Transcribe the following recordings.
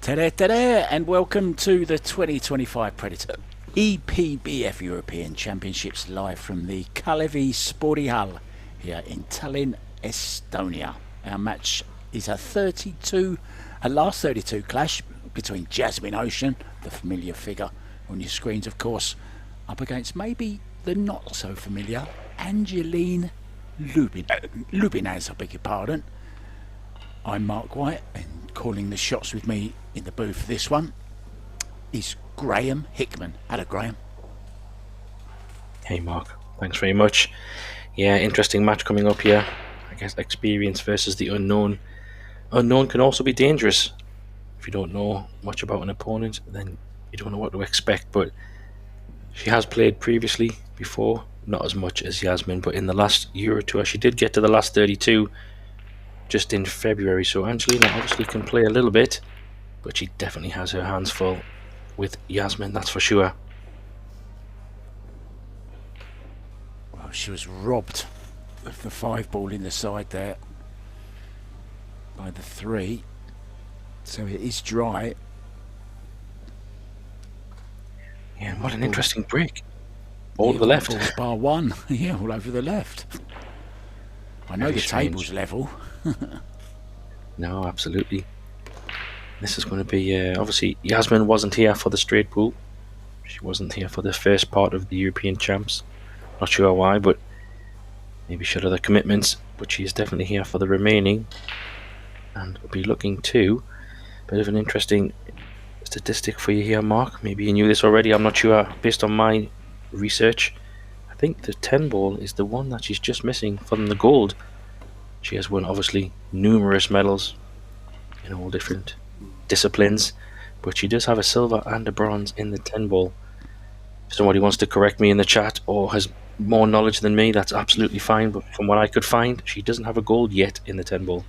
Ta-da, and welcome to the 2025 Predator EPBF European Championships live from the Kalevi Sporty Hall here in Tallinn, Estonia. Our match is a last 32 clash between Jasmine Ouschan, the familiar figure on your screens of course, up against maybe the not so familiar Angeline Lubinaz, I beg your pardon. I'm Mark White, and calling the shots with me in the booth for this one is Graham Hickman. Hello, Graham. Hey, Mark. Thanks very much. Yeah, interesting match coming up here. I guess experience versus the unknown. Unknown can also be dangerous. If you don't know much about an opponent, then you don't know what to expect. But she has played previously before, not as much as Yasmin, but in the last year or two, she did get to the last 32 just in February. So Angelina obviously can play a little bit, but she definitely has her hands full with Yasmin, that's for sure. Well, she was robbed of the 5 ball in the side there by the 3, so it is dry. Yeah, and what an interesting break. All to the left. Bar 1, yeah, all over the left. I know the table's level. No, absolutely. This is going to be obviously Yasmin wasn't here for the straight pool. She wasn't here for the first part of the European Champs. Not sure why, but maybe she had other commitments. But she is definitely here for the remaining, and we'll be looking to bit of an interesting statistic for you here, Mark. Maybe you knew this already. I'm not sure. Based on my research, I think the 10 ball is the one that she's just missing from the gold. She has won obviously numerous medals in all different disciplines, but she does have a silver and a bronze in the 10 ball. If somebody wants to correct me in the chat or has more knowledge than me, that's absolutely fine, but from what I could find, she doesn't have a gold yet in the 10 ball.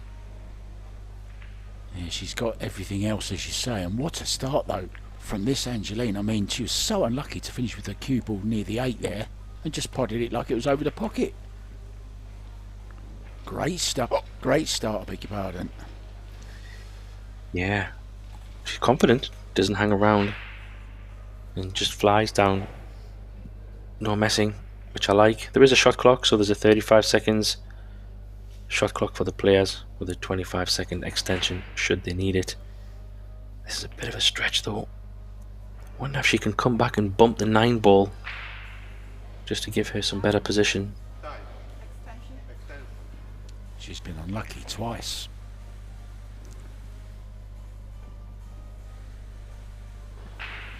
Yeah, she's got everything else, as you say, and what a start though from this Angeline. I mean, she was so unlucky to finish with the cue ball near the 8 there and just potted it like it was over the pocket. Great start, I beg your pardon. Yeah, she's confident, doesn't hang around and just flies down. No messing, which I like. There is a shot clock, so there's a 35 seconds shot clock for the players with a 25-second extension should they need it. This is a bit of a stretch though. Wonder if she can come back and bump the 9 ball just to give her some better position. She's been unlucky twice.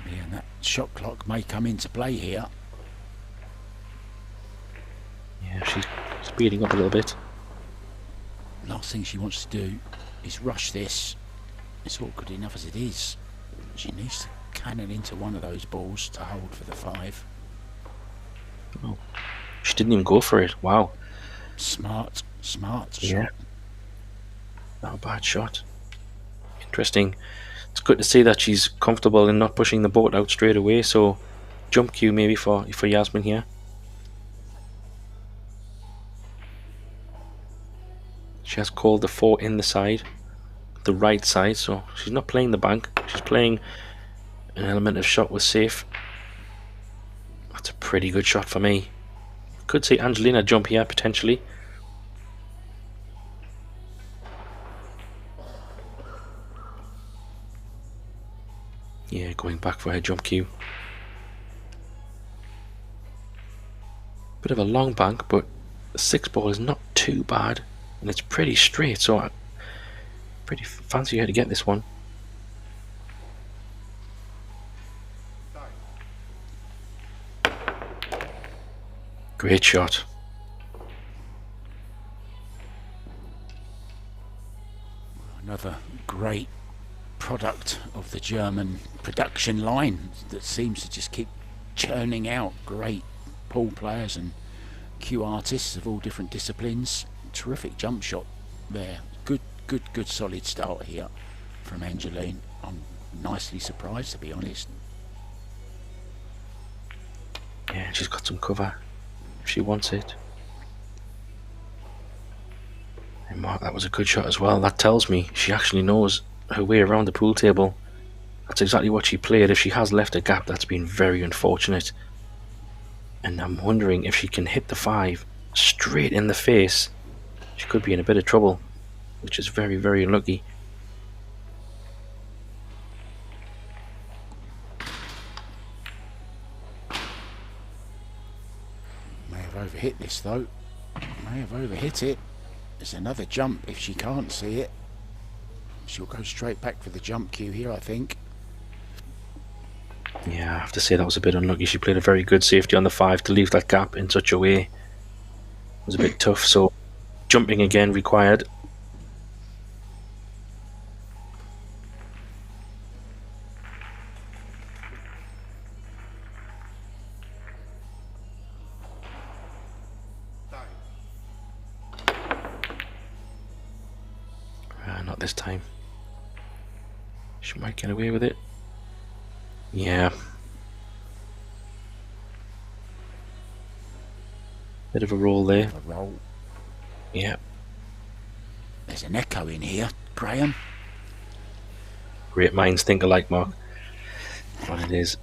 Yeah, and that shot clock may come into play here. Yeah, she's speeding up a little bit. Last thing she wants to do is rush this. It's awkward enough as it is. She needs to cannon into one of those balls to hold for the 5. Oh, she didn't even go for it. Wow. Smart Yeah. shot. Not a bad shot. Interesting. It's good to see that she's comfortable in not pushing the boat out straight away, so jump cue maybe for Yasmin here. She has called the 4 in the side, the right side, so she's not playing the bank, she's playing an element of shot was safe. That's a pretty good shot for me. Could see Angelina jump here potentially. Yeah, going back for her jump cue. Bit of a long bank, but the 6 ball is not too bad, and it's pretty straight, so I pretty fancy her to get this one. Great shot. Another great product of the German production line that seems to just keep churning out great pool players and cue artists of all different disciplines. Terrific jump shot there. Good solid start here from Angeline. I'm nicely surprised, to be honest. Yeah, she's got some cover if she wants it. And Mark, that was a good shot as well. That tells me she actually knows her way around the pool table. That's exactly what she played. If she has left a gap, that's been very unfortunate. And I'm wondering if she can hit the 5 straight in the face. She could be in a bit of trouble, which is very, very unlucky. May have overhit this though. May have overhit it. There's another jump if she can't see it. She'll go straight back for the jump cue here, I think. Yeah, I have to say that was a bit unlucky. She played a very good safety on the 5 to leave that gap in such a way. It was a bit tough, so jumping again required. Not this time. She might get away with it. Yeah. Bit of a roll there. A roll. Yeah. There's an echo in here, Graham. Great minds think alike, Mark. What it is.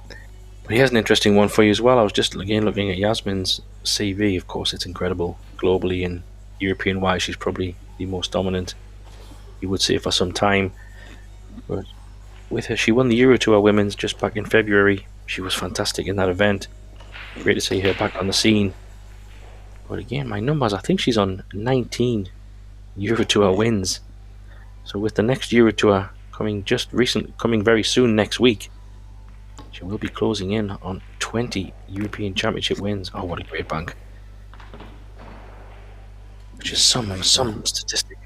But here's an interesting one for you as well. I was just again looking at Yasmin's CV. Of course, it's incredible. Globally and European-wise, she's probably the most dominant, you would say, for some time. But with her, she won the Euro Tour Women's just back in February. She was fantastic in that event. Great to see her back on the scene. But again, my numbers, I think she's on 19 Euro Tour wins. So with the next Euro Tour coming coming very soon next week, she will be closing in on 20 European Championship wins. Oh, what a great bank! Which is some statistic.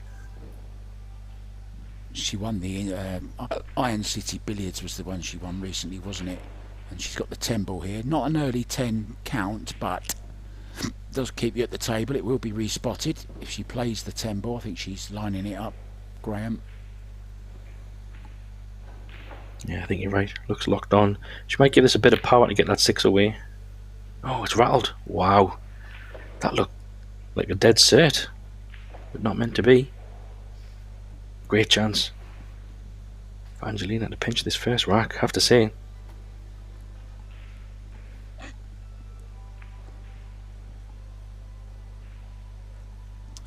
She won the Iron City Billiards was the one she won recently, wasn't it? And she's got the 10 ball here. Not an early 10 count, but does keep you at the table. It will be respotted if she plays the 10 ball. I think she's lining it up, Graham. Yeah, I think you're right. Looks locked on. She might give this a bit of power to get that 6 away. Oh, it's rattled. Wow. That looked like a dead cert, but not meant to be. Great chance for Angelina to pinch this first rack, I have to say.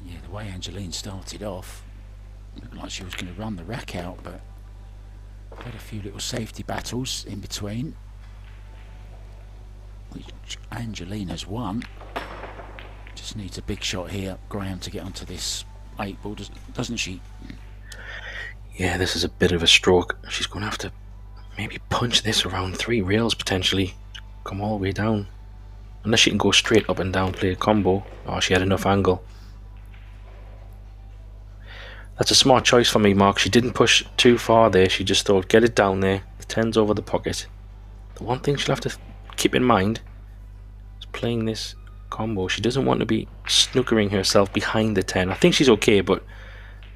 Yeah, the way Angeline started off, looked like she was going to run the rack out, but had a few little safety battles in between, which Angelina's won. Just needs a big shot here, Graham, to get onto this 8 ball, doesn't she? Yeah, this is a bit of a stroke. She's going to have to maybe punch this around 3 rails potentially. Come all the way down. Unless she can go straight up and down, play a combo. Oh, she had enough angle. That's a smart choice for me, Mark. She didn't push too far there. She just thought, get it down there. The 10's over the pocket. The one thing she'll have to keep in mind is playing this combo. She doesn't want to be snookering herself behind the 10. I think she's okay, but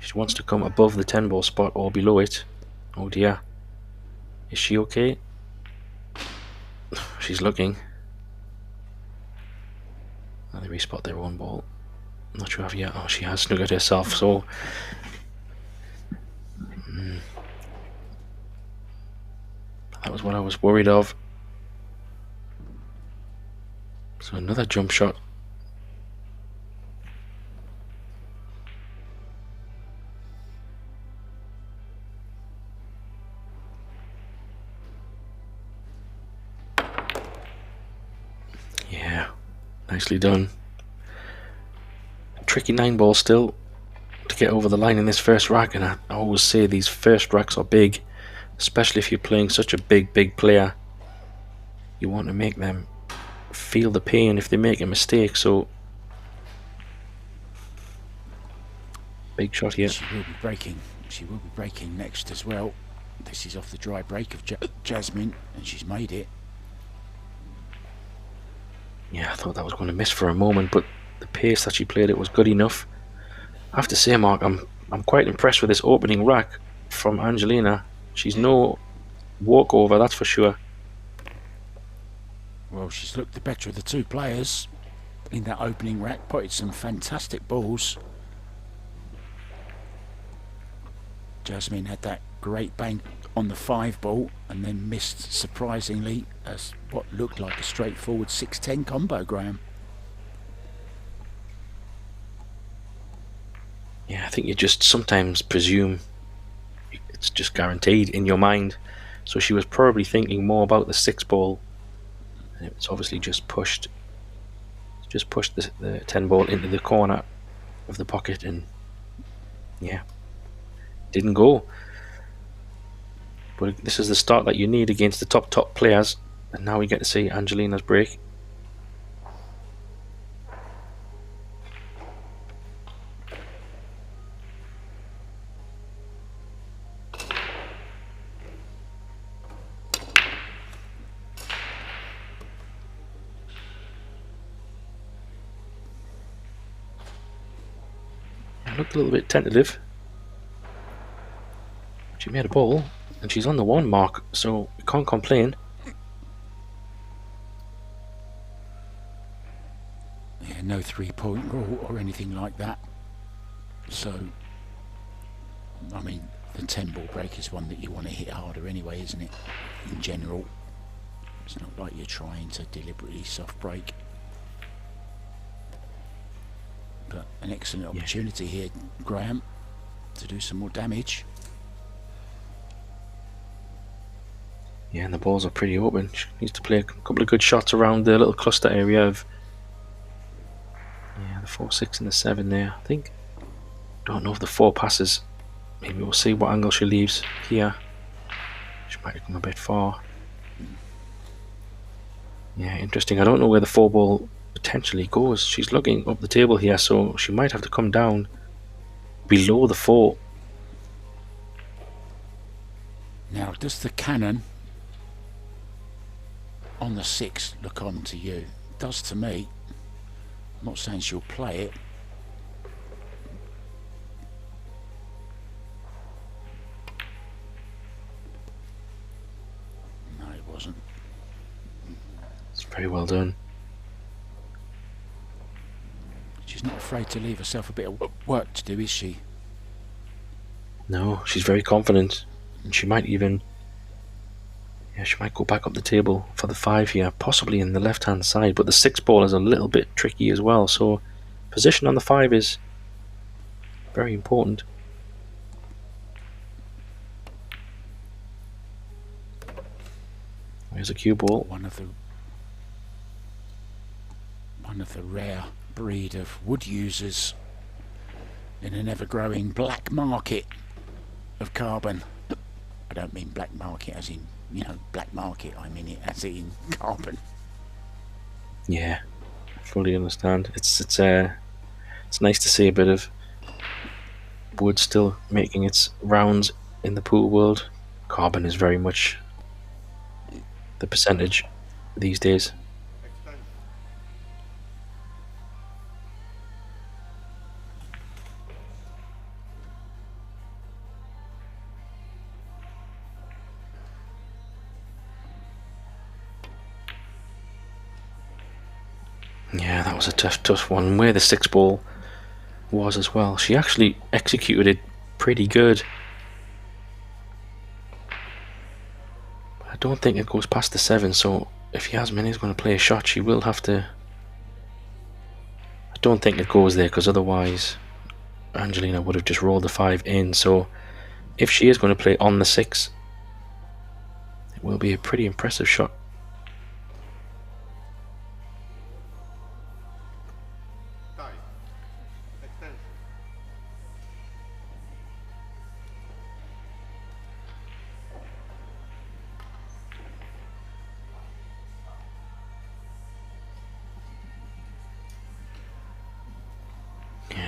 she wants to come above the 10 ball spot or below it. Oh dear. Is she okay? She's looking. Oh, they respot their own ball. I'm not sure if yet. Oh, she has snookered herself, so that was what I was worried of. So another jump shot. Yeah, nicely done. Tricky 9 ball still to get over the line in this first rack, and I always say these first racks are big, especially if you're playing such a big player. You want to make them feel the pain if they make a mistake. So big shot here. She will be breaking. She will be breaking next as well. This is off the dry break of Jasmine, and she's made it. Yeah, I thought that was going to miss for a moment, but the pace that she played it was good enough. I have to say, Mark, I'm quite impressed with this opening rack from Angelina. She's no walkover, that's for sure. Well, she's looked the better of the 2 players in that opening rack. Potted some fantastic balls. Jasmine had that great bang on the 5 ball, and then missed surprisingly as what looked like a straightforward 6-10 combo, Graham. Yeah, I think you just sometimes presume it's just guaranteed in your mind. So she was probably thinking more about the 6 ball, and it's obviously just pushed the 10 ball into the corner of the pocket, and yeah, didn't go. But this is the start that you need against the top players, and now we get to see Angelina's break. Looked a little bit tentative. She made a ball, and she's on the 1 mark, so we can't complain. Yeah, no 3-point rule or anything like that. So, I mean, the 10 ball break is one that you want to hit harder anyway, isn't it? In general, it's not like you're trying to deliberately soft break. But an excellent opportunity here, Graham, to do some more damage. Yeah, and the balls are pretty open. She needs to play a couple of good shots around the little cluster area of the 4, 6 and the 7 there, I think. Don't know if the 4 passes. Maybe we'll see what angle she leaves here. She might have come a bit far. Yeah, interesting. I don't know where the 4 ball potentially goes. She's looking up the table here, so she might have to come down below the 4. Now, does the cannon on the 6 look on to you? It does to me. I'm not saying she'll play it. No, it wasn't. It's very well done. She's not afraid to leave herself a bit of work to do, is she? No, she's very confident, and she might even, she might go back up the table for the 5 here, possibly in the left-hand side, but the 6 ball is a little bit tricky as well, so position on the 5 is very important. There's a cue ball. One of the rare breed of wood users in an ever-growing black market of carbon. I don't mean black market as in, black market. I mean it as in carbon. Yeah, fully understand. It's nice to see a bit of wood still making its rounds in the pool world. Carbon is very much the percentage these days. Yeah, that was a tough one. Where the 6 ball was as well. She actually executed it pretty good. I don't think it goes past the 7, so if Yasmin is going to play a shot, she will have to. I don't think it goes there, because otherwise Angelina would have just rolled the 5 in. So if she is going to play on the 6, it will be a pretty impressive shot.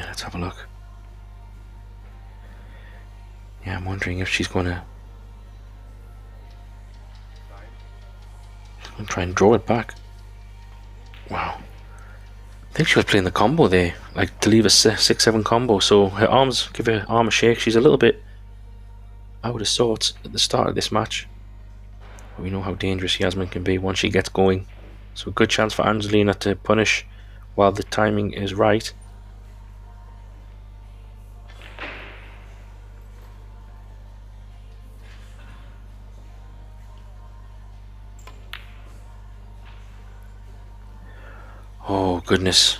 Let's have a look. Yeah, I'm wondering if she's gonna try and draw it back. Wow. I think she was playing the combo there, like to leave a 6-7 combo, so her arms, give her arm a shake. She's a little bit out of sorts at the start of this match. But we know how dangerous Yasmin can be once she gets going. So a good chance for Angelina to punish while the timing is right. Oh, goodness.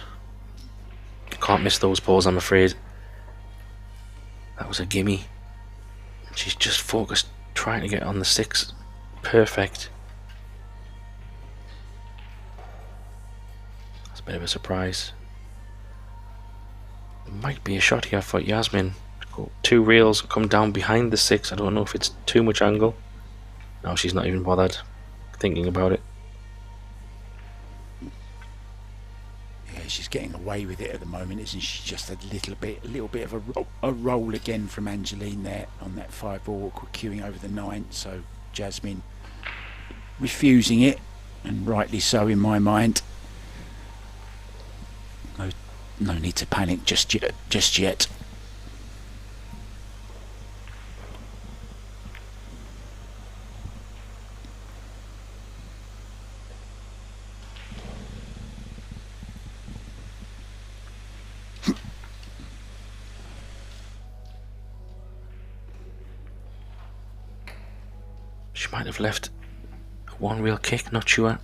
Can't miss those balls, I'm afraid. That was a gimme. She's just focused, trying to get on the 6. Perfect. That's a bit of a surprise. There might be a shot here for Yasmin. Go 2 rails, come down behind the 6. I don't know if it's too much angle. No, she's not even bothered thinking about it. Yeah, she's getting away with it at the moment, isn't she? Just a little bit of a roll again from Angeline there on that 5-ball, awkward queuing over the 9. So Jasmine refusing it, and rightly so in my mind. No need to panic just yet. She might have left a 1 reel kick, not sure.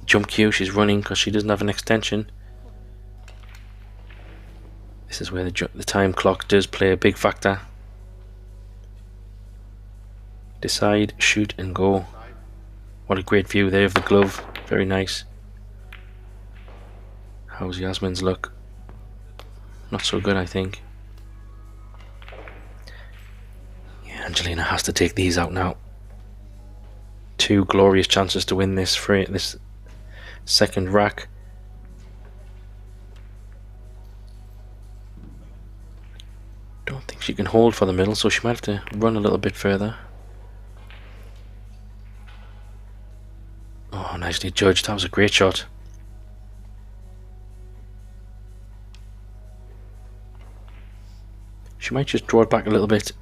Jump cue, she's running because she doesn't have an extension. This is where the time clock does play a big factor. Decide, shoot and go. What a great view there of the glove. Very nice. How's Yasmin's look? Not so good, I think. Yeah, Angelina has to take these out now. 2 glorious chances to win this second rack. Don't think she can hold for the middle, so she might have to run a little bit further. Oh, nicely judged. That was a great shot. She might just draw it back a little bit.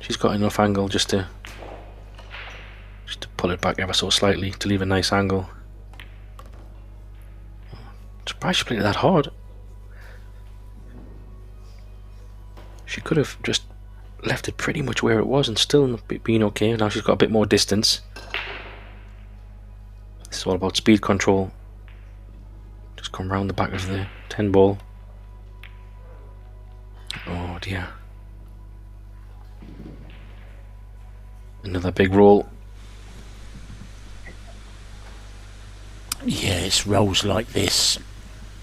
She's got enough angle just to pull it back ever so slightly to leave a nice angle. Surprised she played it that hard. She could have just left it pretty much where it was and still been okay. Now she's got a bit more distance. This is all about speed control. Just come round the back of the 10 ball. Oh dear. Another big roll. Yeah, it's rolls like this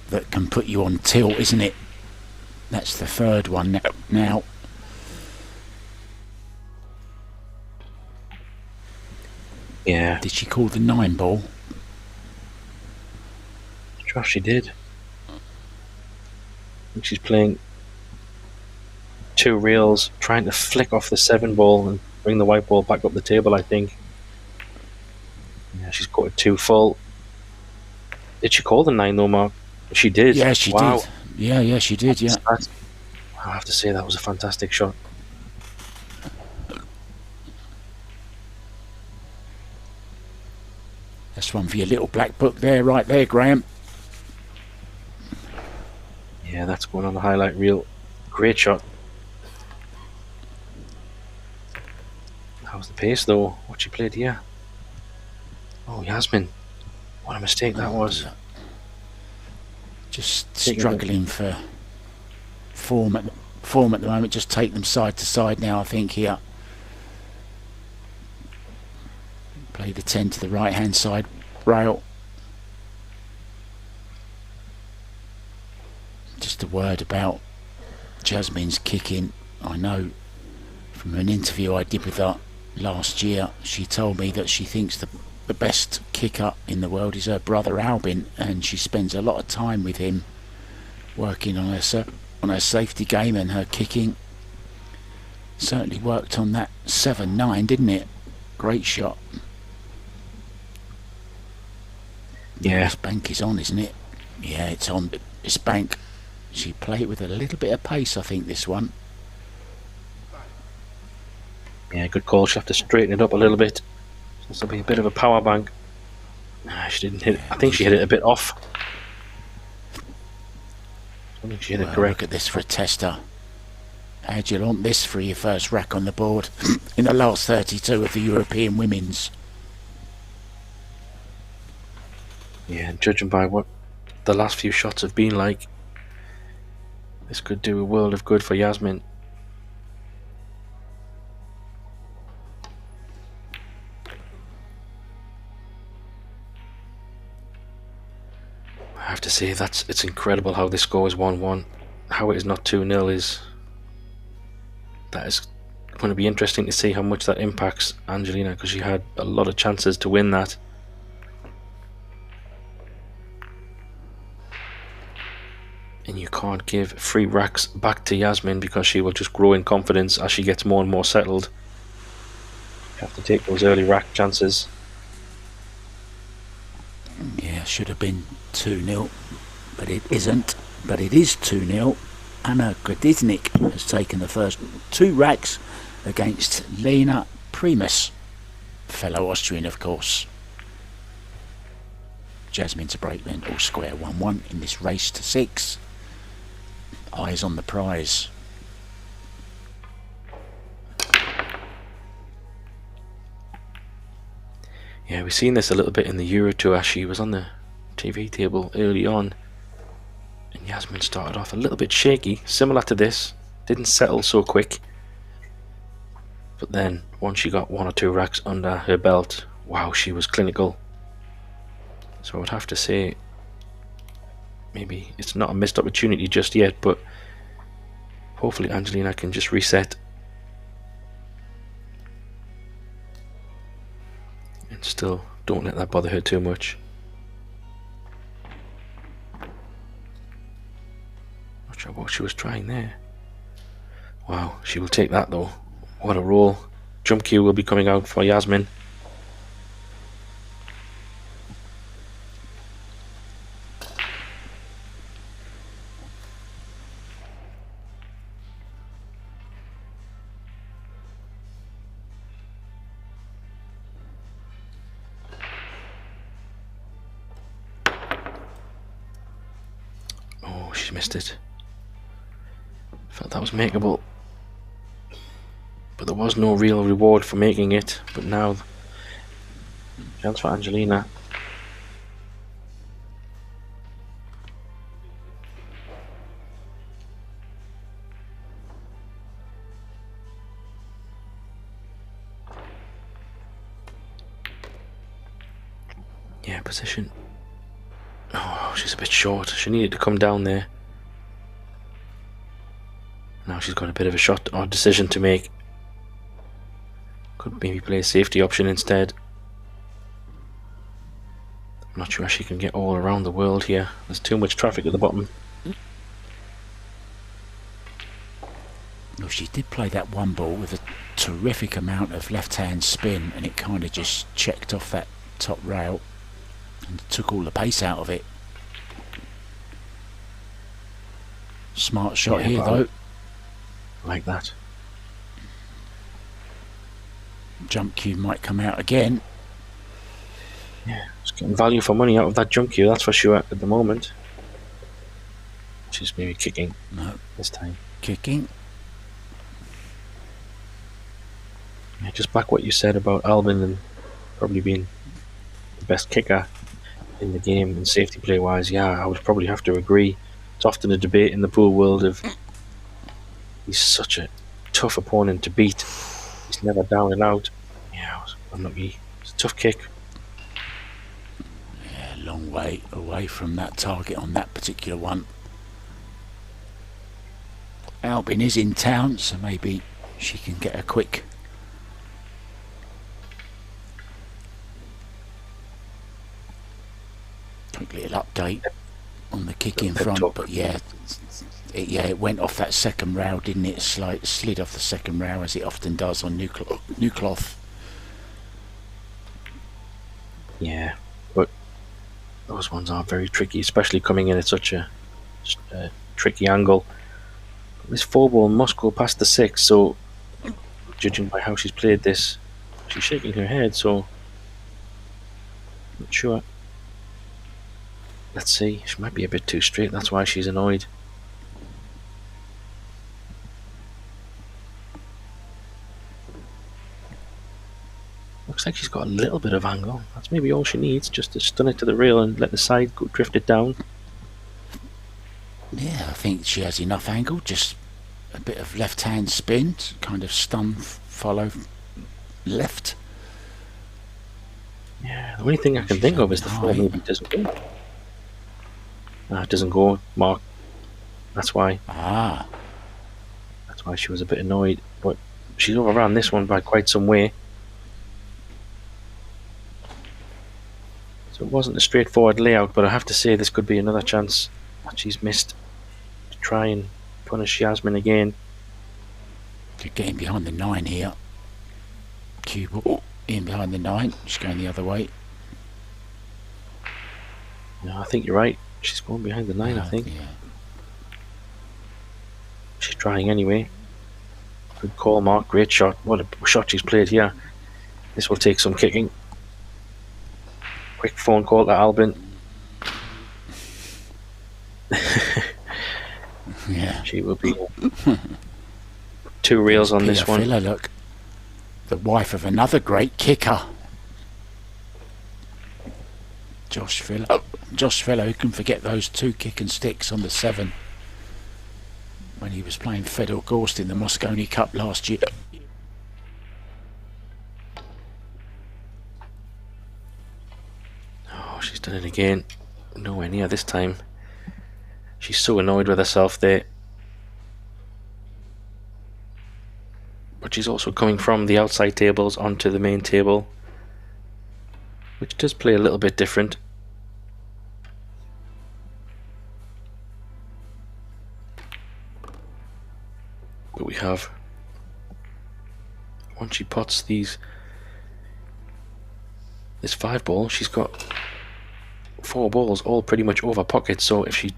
that can put you on tilt, isn't it? That's the 3rd one now. Yeah. Did she call the 9 ball? Sure she did. I think she's playing 2 reels, trying to flick off the 7 ball and bring the white ball back up the table, I think. Yeah, she's got it 2 full. Did she call the 9 though, Mark? She did. Yeah, she did. Yeah, she did, yeah. I have to say that was a fantastic shot. That's one for your little black book there, right there, Graham. Yeah, that's going on the highlight reel. Great shot. How's the pace though? What she played here? Oh, Yasmin. What a mistake that was. Just struggling for form at the moment. Just take them side to side now, I think, here. Play the 10 to the right hand side rail. Just a word about Jasmine's kicking. I know from an interview I did with her last year, she told me that she thinks the best kicker in the world is her brother Albin, and she spends a lot of time with him working on her safety game and her kicking. Certainly worked on that 7-9, didn't it? Great shot. Yeah. This bank is on, isn't it? Yeah, it's on. This bank. She played it with a little bit of pace, I think, this one. Yeah, good call. She'll have to straighten it up a little bit. This will be a bit of a power bank. She didn't hit it. I think she hit it a bit off. I think she hit it correct. Look at this for a tester. How do you want this for your first rack on the board in the last 32 of the European Women's? Yeah, judging by what the last few shots have been like. This could do a world of good for Yasmin. I have to say it's incredible how this score is 1-1. How it is not 2-0 is going to be interesting to see how much that impacts Angelina, because she had a lot of chances to win that. And you can't give free racks back to Yasmin because she will just grow in confidence as she gets more and more settled. You have to take those early rack chances. Yeah, should have been 2-0, but it isn't. But it is 2-0. Anna Gradiznik has taken the first 2 racks against Lena Primus, fellow Austrian of course. Jasmine to break then, all square 1-1 in this race to 6. Eyes on the prize. Yeah, we've seen this a little bit in the Euro Tour. She was on the TV table early on, and Yasmin started off a little bit shaky, similar to this. Didn't settle so quick, but then once she got 1 or 2 racks under her belt, wow, she was clinical. So I would have to say maybe it's not a missed opportunity just yet, but hopefully Angelina can just reset and still don't let that bother her too much. Not sure what she was trying there. Wow, she will take that though. What a roll. Jump cue will be coming out for Yasmin. Oh, she missed it. Felt that was makeable, but there was no real reward for making it. But now, chance for Angelina. Yeah, position. Oh, she's a bit short. She needed to come down there. Now she's got a bit of a shot or decision to make. Could maybe play a safety option instead. I'm not sure she can get all around the world here. There's too much traffic at the bottom. Well, she did play that one ball with a terrific amount of left-hand spin, and it kind of just checked off that top rail and took all the pace out of it. Smart shot here though. Like that. Jump cue might come out again. Yeah, it's getting value for money out of that jump cue, that's for sure at the moment. She's maybe kicking. No. This time. Kicking. Yeah, just back what you said about Albin and probably being the best kicker in the game and safety play wise. Yeah, I would probably have to agree. It's often a debate in the pool world of he's such a tough opponent to beat. He's never down and out. Yeah, unlucky. It's a tough kick. Yeah, long way away from that target on that particular one. Albin is in town, so maybe she can get a quick little update on the kick in front. But yeah, it went off that second rail, didn't it? Slid off the second rail, as it often does on new cloth. Yeah, but those ones are very tricky, especially coming in at such a tricky angle. This 4-ball must go past the 6, so judging by how she's played this, she's shaking her head, so not sure. Let's see, she might be a bit too straight, that's why she's annoyed. Looks like she's got a little bit of angle. That's maybe all she needs, just to stun it to the rail and let the side go drift it down. Yeah, I think she has enough angle, just a bit of left hand spin, kind of stun follow left. Yeah, the only thing I can think of is the floor maybe doesn't go. It doesn't go, Mark. That's why. That's why she was a bit annoyed. But she's overran this one by quite some way. So it wasn't a straightforward layout, but I have to say this could be another chance that she's missed to try and punish Yasmin again. She's getting behind the 9 here. Cue ball in behind the 9. She's going the other way. No, I think you're right. She's going behind the 9, I think. Yeah. She's trying anyway. Good call, Mark. Great shot. What a shot she's played here. This will take some kicking. Quick phone call to Albin. Yeah. She will be 2 reels on this one. Filler, look. The wife of another great kicker. Josh Filler, who can forget those 2 kick and sticks on the 7 when he was playing Fedor Gorst in the Mosconi Cup last year. Oh, she's done it again. Nowhere near this time. She's so annoyed with herself there. But she's also coming from the outside tables onto the main table, which does play a little bit different. But we have, once she pots this 5 ball, she's got 4 balls all pretty much over pocket, so if she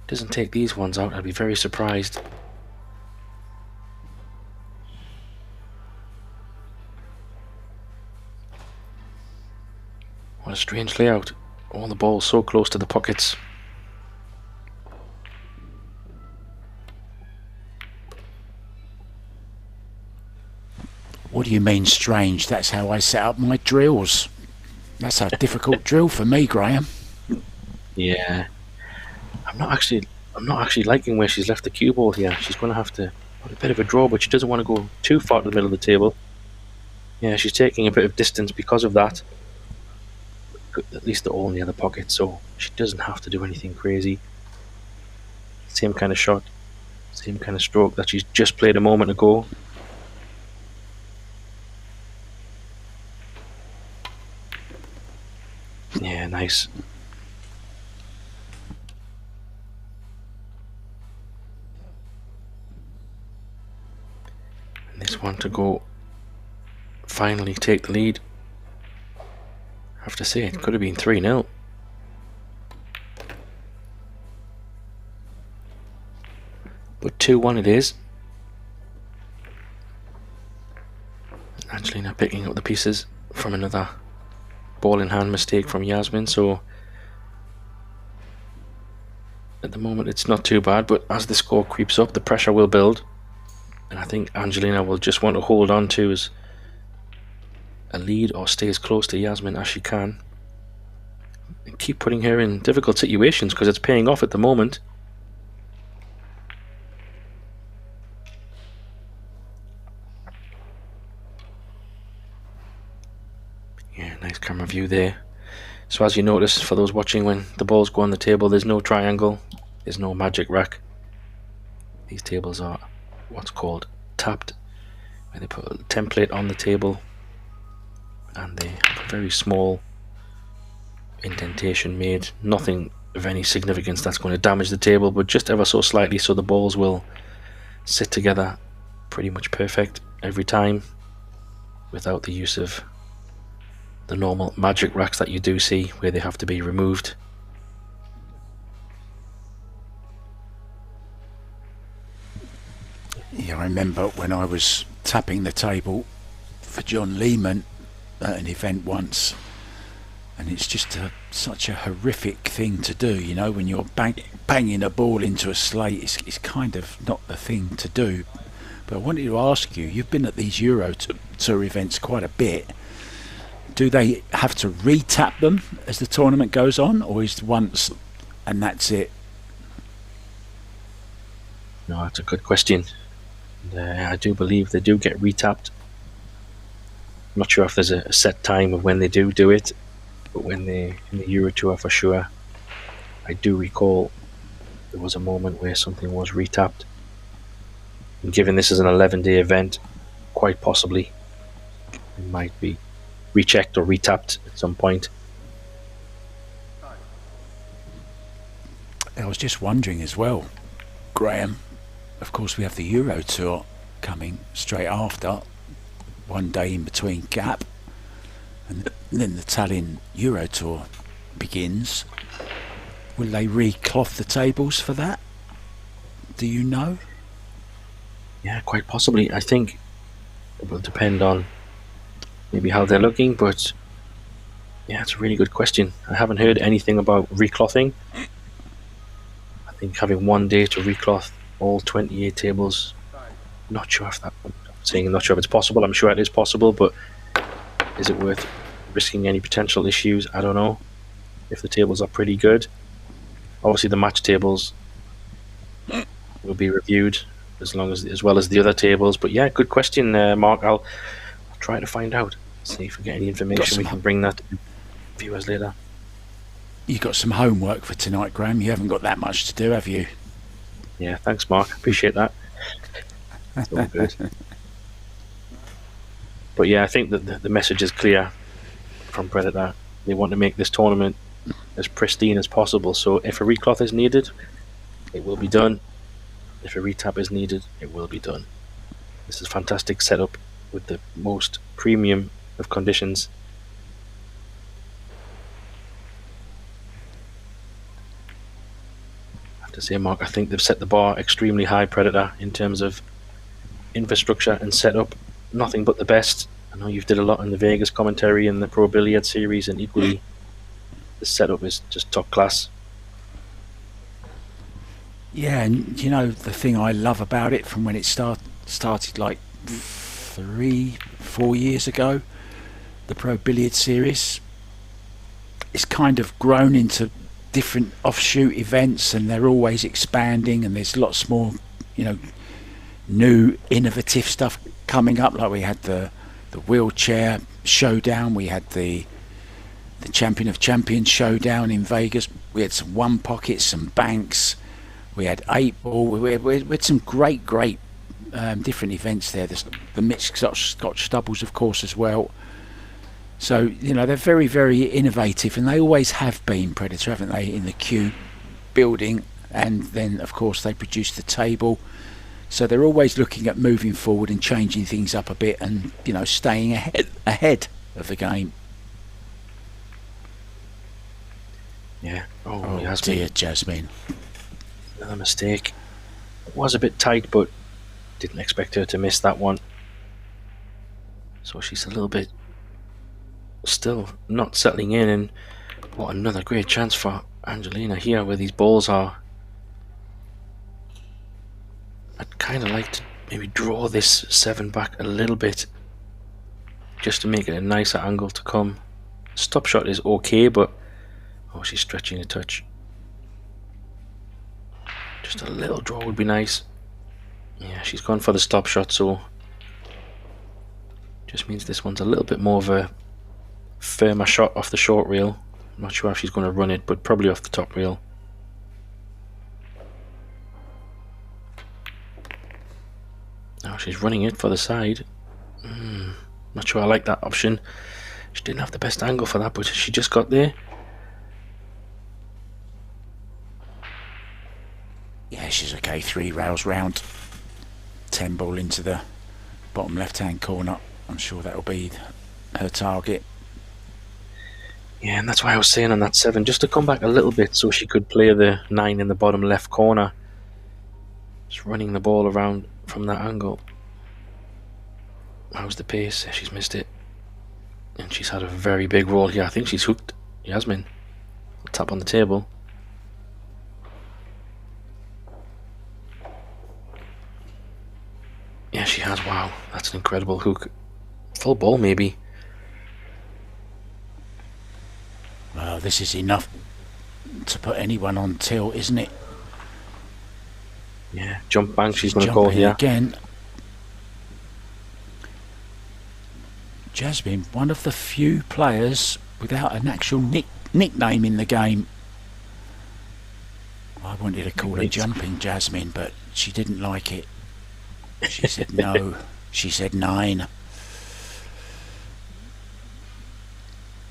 doesn't take these ones out, I'd be very surprised. What a strange layout. All the balls so close to the pockets. What do you mean strange? That's how I set up my drills. That's a difficult drill for me, Graham. Yeah. I'm not actually liking where she's left the cue ball here. She's going to have to put a bit of a draw, but she doesn't want to go too far to the middle of the table. Yeah, she's taking a bit of distance because of that. At least they're all in the other pocket, so she doesn't have to do anything crazy. Same kind of shot, same kind of stroke that she's just played a moment ago. Yeah, nice. And this one to go finally take the lead. I have to say, it could have been 3-0. But 2-1 it is. Angelina picking up the pieces from another ball in hand mistake from Yasmin, so at the moment it's not too bad, but as the score creeps up the pressure will build, and I think Angelina will just want to hold on to a lead or stay as close to Yasmin as she can and keep putting her in difficult situations, because it's paying off at the moment. Yeah, nice camera view there. So as you notice, for those watching, when the balls go on the table, there's no triangle, there's no magic rack. These tables are what's called tapped, where they put a template on the table and they have a very small indentation made. Nothing of any significance that's going to damage the table, but just ever so slightly, so the balls will sit together pretty much perfect every time without the use of the normal magic racks that you do see where they have to be removed. Yeah, I remember when I was tapping the table for John Lehman at an event once, and it's just such a horrific thing to do, you know, when you're banging a ball into a slate. It's kind of not the thing to do. But I wanted to ask you, you've been at these Euro Tour events quite a bit. Do they have to re-tap them as the tournament goes on, or is it once and that's it? No, that's a good question. And, I do believe they do get retapped. I'm not sure if there's a set time of when they do it, but when they in the Euro Tour for sure, I do recall there was a moment where something was retapped. And given this is an 11-day event, quite possibly it might be rechecked or retapped at some point. I was just wondering as well, Graham, of course we have the Euro Tour coming straight after, one day in between gap, and then the Tallinn Euro Tour begins. Will they re-cloth the tables for that? Do you know? Yeah, quite possibly. I think it will depend on maybe how they're looking, but yeah, it's a really good question. I haven't heard anything about reclothing. I think having one day to recloth all 28 tables, not sure if I'm not sure if it's possible. I'm sure it is possible, but is it worth risking any potential issues? I don't know. If the tables are pretty good, obviously the match tables will be reviewed as well as the other tables. But yeah, good question, Mark. I'll try to find out. See if we get any information. We can bring that to viewers later. You got some homework for tonight, Graham. You haven't got that much to do, have you? Yeah, thanks, Mark. Appreciate that. It's all good. But yeah, I think that the message is clear from Predator. They want to make this tournament as pristine as possible. So if a recloth is needed, it will be done. If a retap is needed, it will be done. This is a fantastic setup with the most premium of conditions. I have to say, Mark, I think they've set the bar extremely high, Predator, in terms of infrastructure and setup. Nothing but the best. I know you've did a lot in the Vegas commentary and the Pro Billiard series, and equally the setup is just top class. Yeah, and you know the thing I love about it from when it started like 3-4 years ago, the Pro Billiard series, it's kind of grown into different offshoot events, and they're always expanding, and there's lots more, you know, new innovative stuff coming up. Like we had the wheelchair showdown, we had the Champion of Champions showdown in Vegas, we had some one pockets, some banks, we had 8-ball, we had some great different events there. The mixed Scotch doubles, of course, as well. So, you know, they're very, very innovative, and they always have been, Predator, haven't they, in the cube building, and then of course they produce the table. So they're always looking at moving forward and changing things up a bit, and, you know, staying ahead of the game. Yeah. Oh dear, Jasmine. Another mistake. It was a bit tight, but didn't expect her to miss that one. So she's a little bit still not settling in, and what another great chance for Angelina here where these balls are. I'd kind of like to maybe draw this 7 back a little bit just to make it a nicer angle to come. Stop shot is okay, but oh, she's stretching a touch. Just a little draw would be nice. Yeah, she's gone for the stop shot, so just means this one's a little bit more of a firmer shot off the short reel. I'm not sure if she's going to run it, but probably off the top reel. Now she's running it for the side. Not sure I like that option. She didn't have the best angle for that, but she just got there. Yeah, she's okay. 3 rails round. 10 ball into the bottom left-hand corner. I'm sure that'll be her target. Yeah, and that's why I was saying on that 7, just to come back a little bit so she could play the 9 in the bottom left corner. Just running the ball around from that angle. How's the pace? She's missed it. And she's had a very big roll here. I think she's hooked Yasmin. Tap on the table. Yeah, she has. Wow, that's an incredible hook. Full ball, maybe. Well, this is enough to put anyone on tilt, isn't it? Yeah, jump bank she's going to jumping call here. again. Jasmine, one of the few players without an actual nickname in the game. I wanted to call her Jumping Jasmine, but she didn't like it. She said no. She said 9.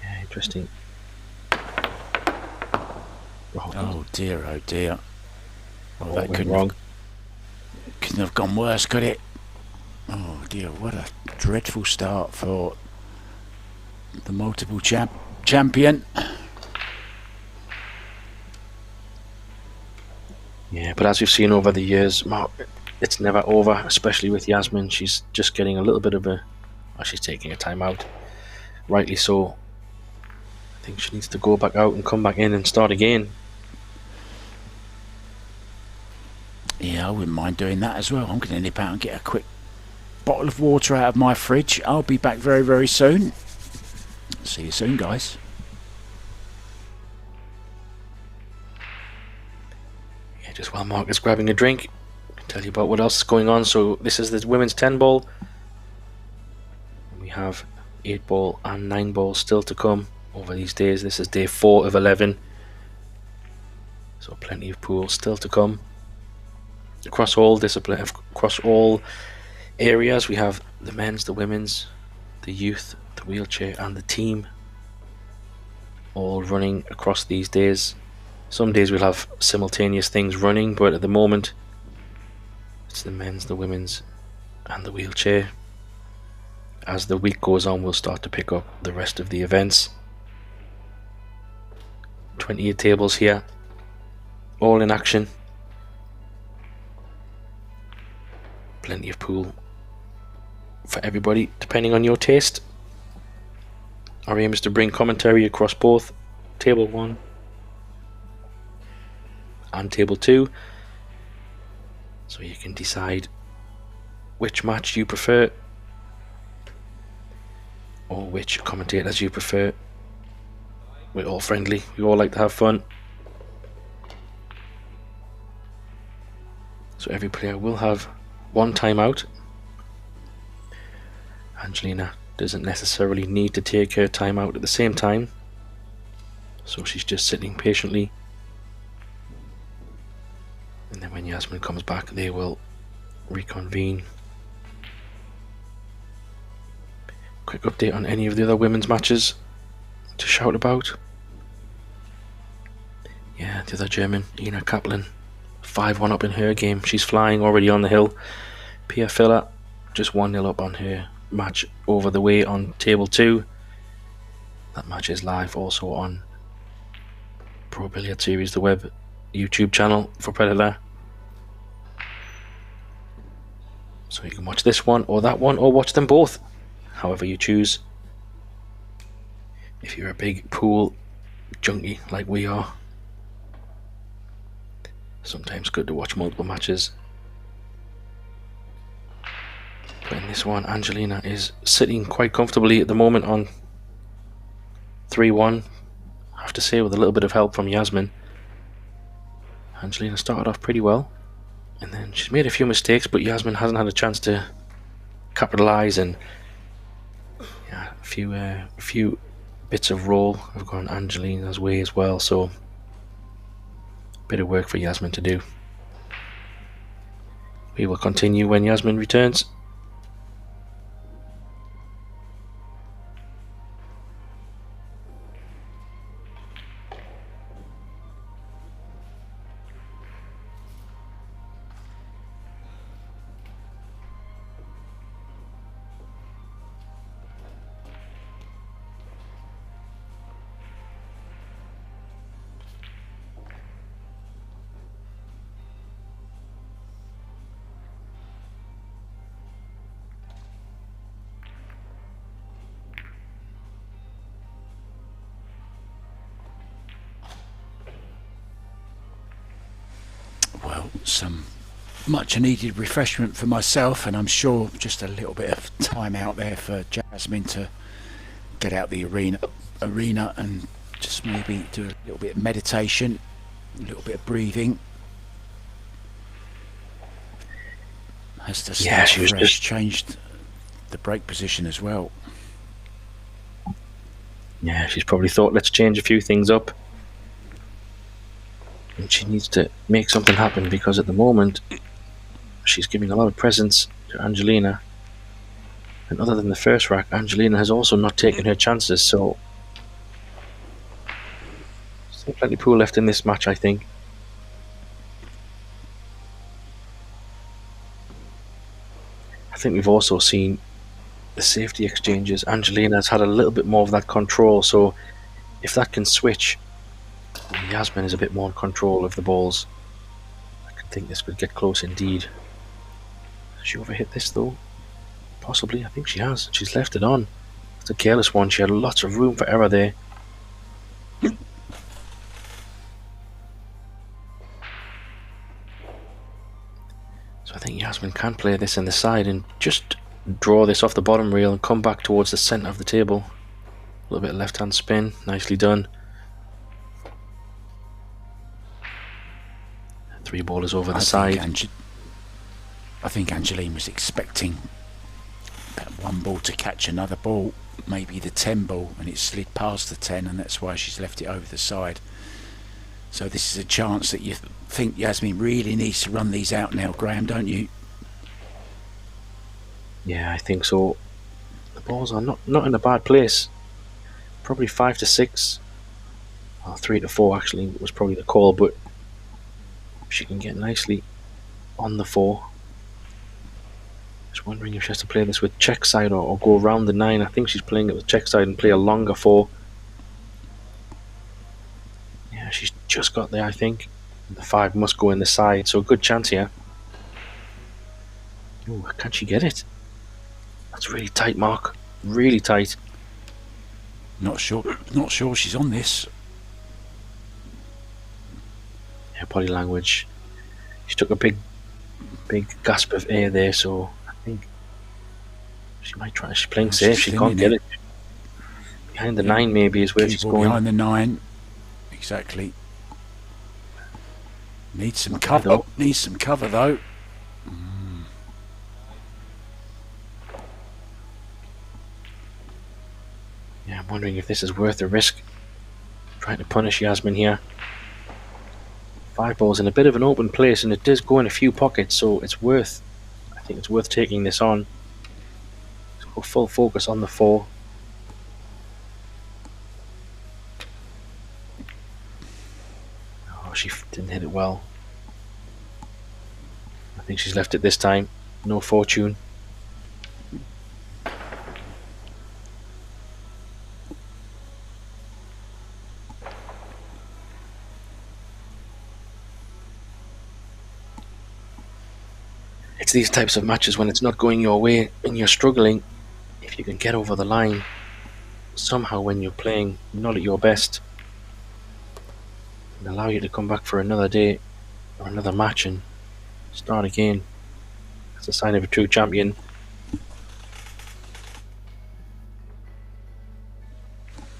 Yeah, interesting. Oh dear, oh dear. Well, that couldn't have gone worse, could it? Oh dear, what a dreadful start for the multiple champion. Yeah, but as you've seen over the years, Mark, it's never over, especially with Yasmin. She's just getting a little bit of a... Oh, she's taking a timeout. Rightly so. I think she needs to go back out and come back in and start again. Yeah, I wouldn't mind doing that as well. I'm going to nip out and get a quick bottle of water out of my fridge. I'll be back very, very soon. See you soon, guys. Yeah, just while Mark is grabbing a drink, I'll tell you about what else is going on. So this is the women's 10 ball. We have 8 ball and 9 ball still to come over these days. This is day 4 of 11. So plenty of pools still to come. Across all disciplines, across all areas, we have the men's, the women's, the youth, the wheelchair and the team all running across these days. Some days we'll have simultaneous things running, but at the moment it's the men's, the women's and the wheelchair. As the week goes on, we'll start to pick up the rest of the events. 28 tables here, all in action. Plenty of pool for everybody, depending on your taste. Our aim is to bring commentary across both table 1 and table 2, so you can decide which match you prefer or which commentators you prefer. We're all friendly, we all like to have fun. So every player will have 1 timeout. Angelina doesn't necessarily need to take her timeout at the same time, so she's just sitting patiently, and then when Yasmin comes back they will reconvene. Quick update on any of the other women's matches to shout about. Yeah, the other German, Ina Kaplan, 5-1 up in her game. She's flying already on the hill. Pia Filler just 1-0 up on her match over the way on table 2. That match is live also on Pro Billiard Series, the web YouTube channel for Predator. So you can watch this one or that one, or watch them both, however you choose. If you're a big pool junkie like we are, sometimes good to watch multiple matches. But in this one, Angelina is sitting quite comfortably at the moment on 3-1. I have to say, with a little bit of help from Yasmin. Angelina started off pretty well, and then she's made a few mistakes, but Yasmin hasn't had a chance to capitalise, and yeah, a few bits of roll have gone Angelina's way as well, so a bit of work for Yasmin to do. We will continue when Yasmin returns. Well, some much needed refreshment for myself, and I'm sure just a little bit of time out there for Jasmine to get out the arena and just maybe do a little bit of meditation, a little bit of breathing. Has to Yeah, start she was fresh. just Changed the break position as well. Yeah, she's probably thought, let's change a few things up. And she needs to make something happen, because at the moment she's giving a lot of presents to Angelina. And other than the first rack, Angelina has also not taken her chances, so still plenty of pool left in this match, I think. I think we've also seen the safety exchanges. Angelina's had a little bit more of that control, so if that can switch, Yasmin is a bit more in control of the balls. I can think this could get close indeed. Has she overhit this though? Possibly, I think she has. She's left it on. It's a careless one. She had lots of room for error there. So I think Yasmin can play this in the side and just draw this off the bottom rail and come back towards the centre of the table. A little bit of left hand spin, nicely done. 3 ballers over the side. I think Angeline was expecting that one ball to catch another ball, maybe the 10 ball, and it slid past the 10, and that's why she's left it over the side. So this is a chance that you think Yasmin really needs to run these out now, Graham, don't you? Yeah, I think so. The balls are not in a bad place. Probably 5 to 6. Or 3 to 4 actually was probably the call, but she can get nicely on the 4. Just wondering if she has to play this with check side or go around the 9. I think she's playing it with check side and play a longer 4. Yeah, she's just got there, I think. The 5 must go in the side, so a good chance here. Ooh, can she get it? That's really tight, Mark. Really tight. Not sure she's on this. Yeah, body language. She took a big gasp of air there, so I think she might try. She's playing safe. She can't get it. Behind the 9 maybe is where she's going. Behind the 9. Exactly. Needs some cover. Needs some cover though. Yeah, I'm wondering if this is worth the risk. Trying to punish Yasmin here. 5 balls in a bit of an open place, and it does go in a few pockets, so it's worth. I think it's worth taking this on. Let's go full focus on the 4. Oh, she didn't hit it well. I think she's left it this time. No fortune. It's these types of matches when it's not going your way and you're struggling. If you can get over the line somehow when you're playing not at your best, and allow you to come back for another day or another match and start again, that's a sign of a true champion.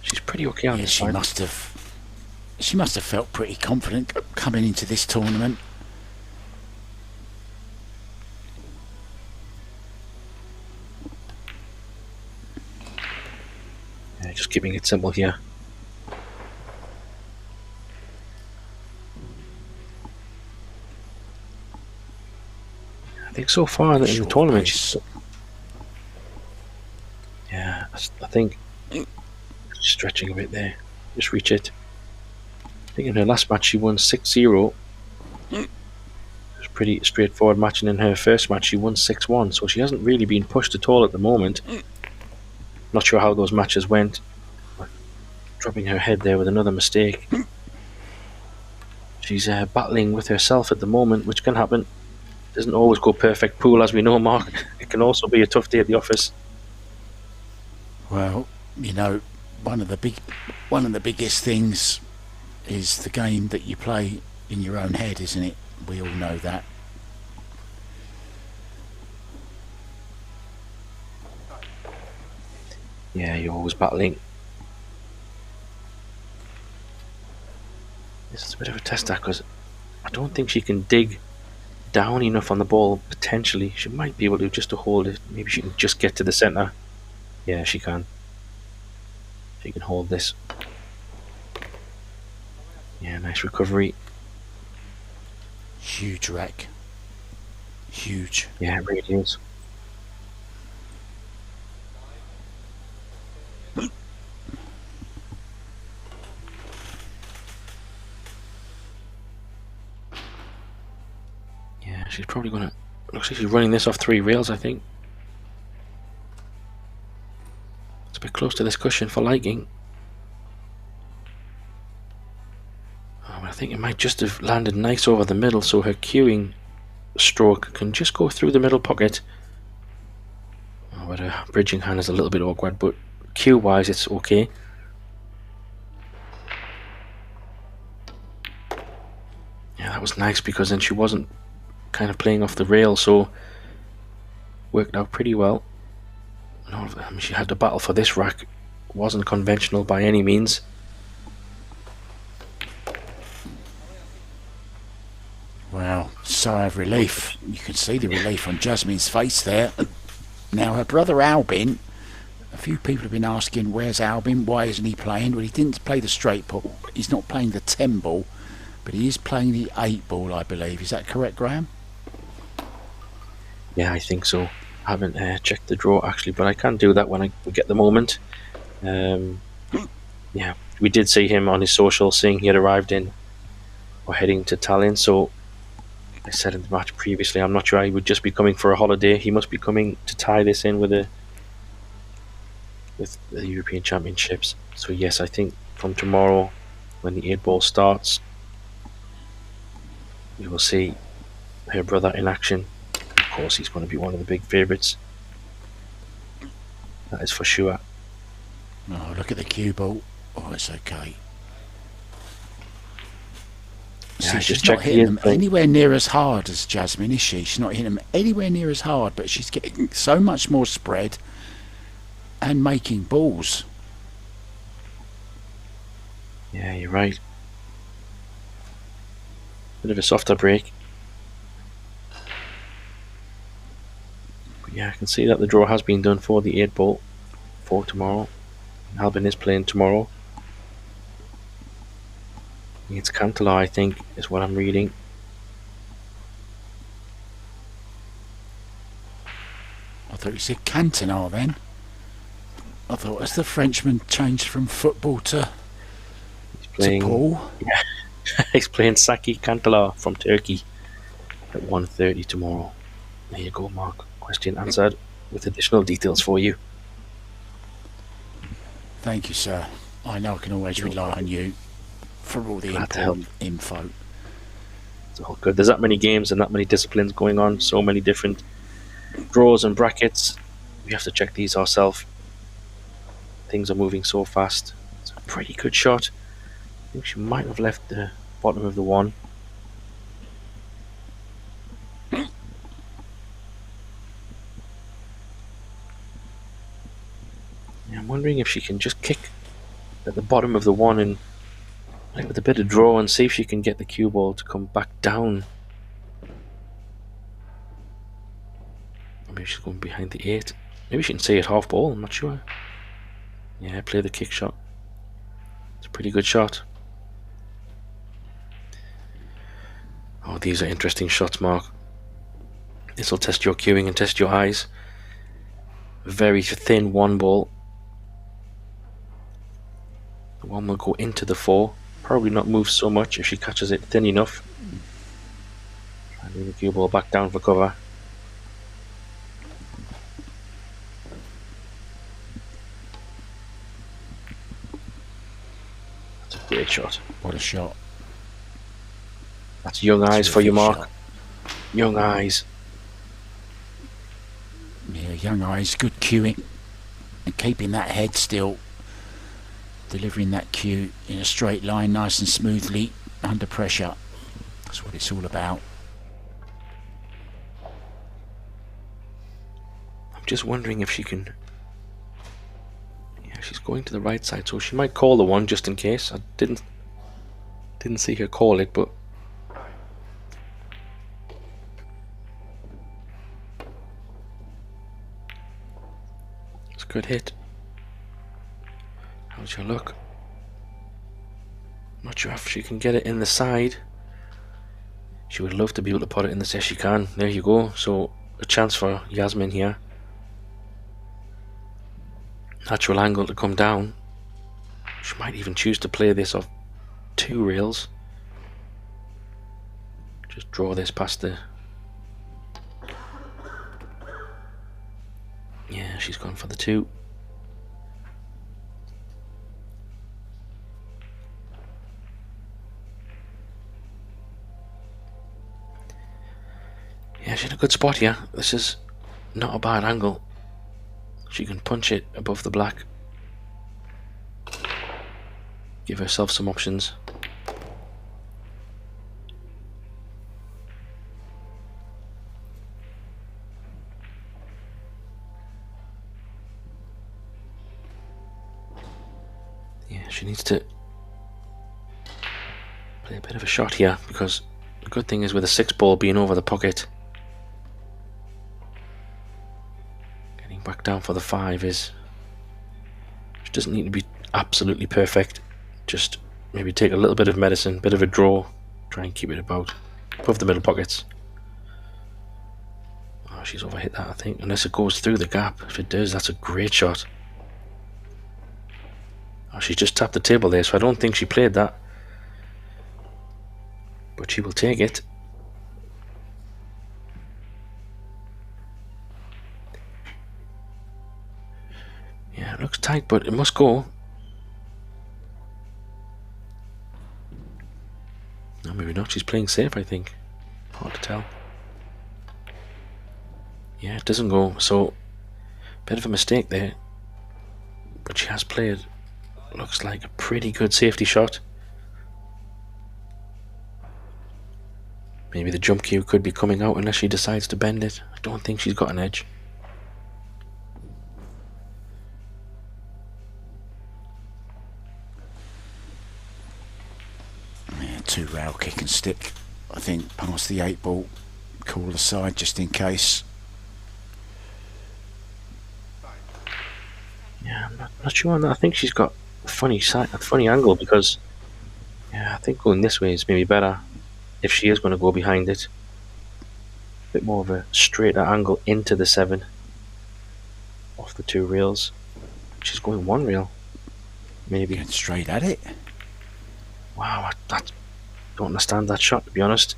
She's pretty okay on this side. She must have felt pretty confident coming into this tournament. Yeah, just keeping it simple here. I think so far in the tournament, yeah, I think stretching a bit there. Just reach it. I think in her last match she won 6-0. It was a pretty straightforward match, and in her first match she won 6-1, so she hasn't really been pushed at all at the moment. Not sure how those matches went. Dropping her head there with another mistake. She's battling with herself at the moment, which can happen. Doesn't always go perfect pool, as we know, Mark. It can also be a tough day at the office. Well, you know, one of the biggest things is the game that you play in your own head, isn't it? We all know that. Yeah, you're always battling. This is a bit of a tester because I don't think she can dig down enough on the ball, potentially. She might be able to just to hold it. Maybe she can just get to the centre. Yeah, she can. She can hold this. Yeah, nice recovery. Huge wreck. Huge. Yeah, it really is. Yeah, she's probably gonna. Looks like she's running this off 3 rails, I think. It's a bit close to this cushion for liking. I think it might just have landed nice over the middle, so her cueing stroke can just go through the middle pocket. Oh, but her bridging hand is a little bit awkward, but cue wise it's okay. Yeah, that was nice because then she wasn't kind of playing off the rail, so worked out pretty well. No, I mean, she had to battle for this rack. Wasn't conventional by any means. Wow, sigh of relief. You can see the relief on Jasmine's face there. Now her brother Albin, a few people have been asking, where's Albin, why isn't he playing? Well, he didn't play the straight ball, he's not playing the 10 ball, but he is playing the 8 ball, I believe. Is that correct, Graham? Yeah, I think so. I haven't checked the draw actually, but I can do that when I get the moment. Yeah, we did see him on his social saying he had arrived in or heading to Tallinn, so I said in the match previously, I'm not sure he would just be coming for a holiday. He must be coming to tie this in with the European Championships. So yes, I think from tomorrow, when the 8 ball starts, we will see her brother in action. Of course, he's going to be one of the big favourites. That is for sure. Oh, look at the cue ball. Oh, it's okay. Yeah, See, she's not hitting them anywhere near as hard as Jasmine, is she? She's not hitting them anywhere near as hard, but she's getting so much more spread and making balls. Yeah, you're right. Bit of a softer break. But yeah, I can see that the draw has been done for the 8 ball for tomorrow. Albin is playing tomorrow. It's Cantala, I think, is what I'm reading. I thought you said Cantona then. I thought as the Frenchman changed from football to pool. Yeah, he's playing Saki Cantala from Turkey at 1:30 tomorrow. There you go, Mark. Question answered with additional details for you. Thank you, sir. I know I can always rely on you for all the important info. It's all good. There's that many games and that many disciplines going on, so many different draws and brackets. We have to check these ourselves. Things are moving so fast. It's a pretty good shot. I think she might have left the bottom of the 1. Yeah, I'm wondering if she can just kick at the bottom of the 1 and like with a bit of draw and see if she can get the cue ball to come back down. Or maybe she's going behind the 8. Maybe she can stay at half ball, I'm not sure. Yeah, play the kick shot. It's a pretty good shot. Oh, these are interesting shots, Mark. This will test your cueing and test your eyes. Very thin 1 ball. The 1 will go into the 4. Probably not move so much if she catches it thin enough. Try and bring the cue ball back down for cover. That's a great shot. What a shot. That's young eyes for you, Mark. Shot. Young eyes. Yeah, young eyes, good cueing. And keeping that head still. Delivering that cue in a straight line, nice and smoothly, under pressure. That's what it's all about. I'm just wondering if she can... Yeah, she's going to the right side, so she might call the 1 just in case. I didn't see her call it, but Good hit. How's your luck? Not sure if she can get it in the side. She would love to be able to put it in the set. She can. There you go. So a chance for Yasmin here. Natural angle to come down. She might even choose to play this off 2 rails. Just draw this past the... Yeah, she's gone for the 2. Yeah, she's in a good spot here. This is not a bad angle. She can punch it above the black. Give herself some options. Yeah, she needs to play a bit of a shot here, because the good thing is with a 6 ball being over the pocket, getting back down for the 5 is... She doesn't need to be absolutely perfect. Just maybe take a little bit of medicine, bit of a draw, try and keep it about above the middle pockets. Oh, she's overhit that, I think, unless it goes through the gap. If it does, that's a great shot. Oh, she just tapped the table there, so I don't think she played that, but she will take it. Yeah, it looks tight, but it must go. No, maybe not. She's playing safe, I think. Hard to tell. Yeah, it doesn't go, so bit of a mistake there. But she has played, looks like, a pretty good safety shot. Maybe the jump cue could be coming out unless she decides to bend it. I don't think she's got an edge. Yeah, 2 rail kick and stick, I think, past the 8 ball. Call aside just in case. Yeah, I'm not sure on that. I think she's got a funny angle, because yeah, I think going this way is maybe better if she is going to go behind it. A bit more of a straighter angle into the 7 off the 2 rails. She's going 1 rail, maybe. Getting straight at it. Wow, I don't understand that shot, to be honest.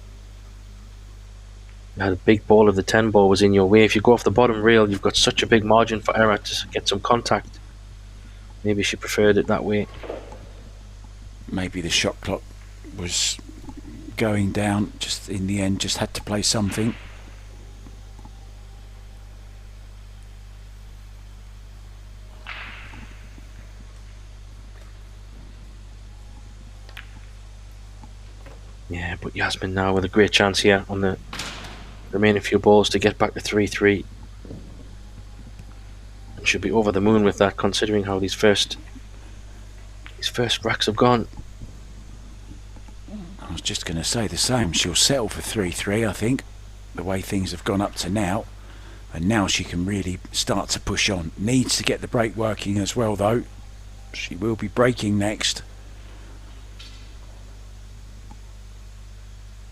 You had a big ball of the 10 ball was in your way. If you go off the bottom rail, you've got such a big margin for error to get some contact. Maybe she preferred it that way. Maybe the shot clock was going down, just in the end just had to play something. Yeah, but Yasmin now with a great chance here on the remaining few balls to get back to 3-3. And should be over the moon with that, considering how these first racks have gone. I was just going to say the same. She'll settle for 3-3, I think, the way things have gone up to now. And now she can really start to push on. Needs to get the break working as well, though. She will be breaking next.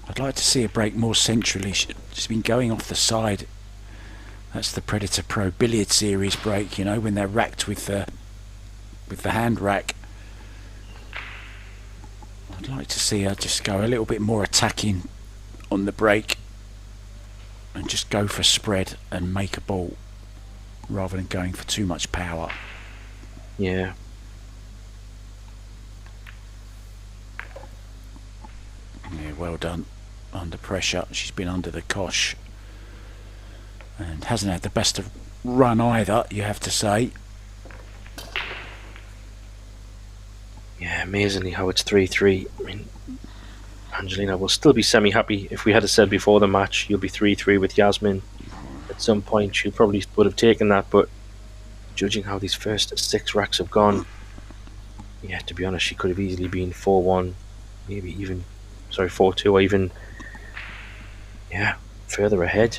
I'd like to see her break more centrally. She's been going off the side. That's the Predator Pro Billiard Series break, you know, when they're racked with the hand rack. I'd like to see her just go a little bit more attacking on the break and just go for spread and make a ball rather than going for too much power. Yeah. Yeah, well done. Under pressure. She's been under the cosh and hasn't had the best of run either, you have to say. Yeah, amazingly how it's 3-3. I mean, Angelina will still be semi-happy. If we had said before the match, you'll be 3-3 with Yasmin. At some point, she probably would have taken that, but judging how these first 6 racks have gone, yeah, to be honest, she could have easily been 4-1, maybe even, 4-2, or even, yeah, further ahead.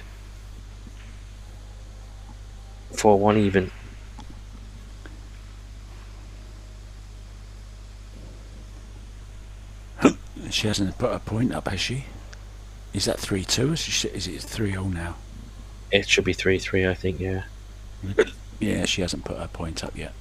4-1 even. She hasn't put a point up, has she? Is that 3-2? Is it 3-all now? It should be 3-3, I think. Yeah. Yeah, she hasn't put her point up yet.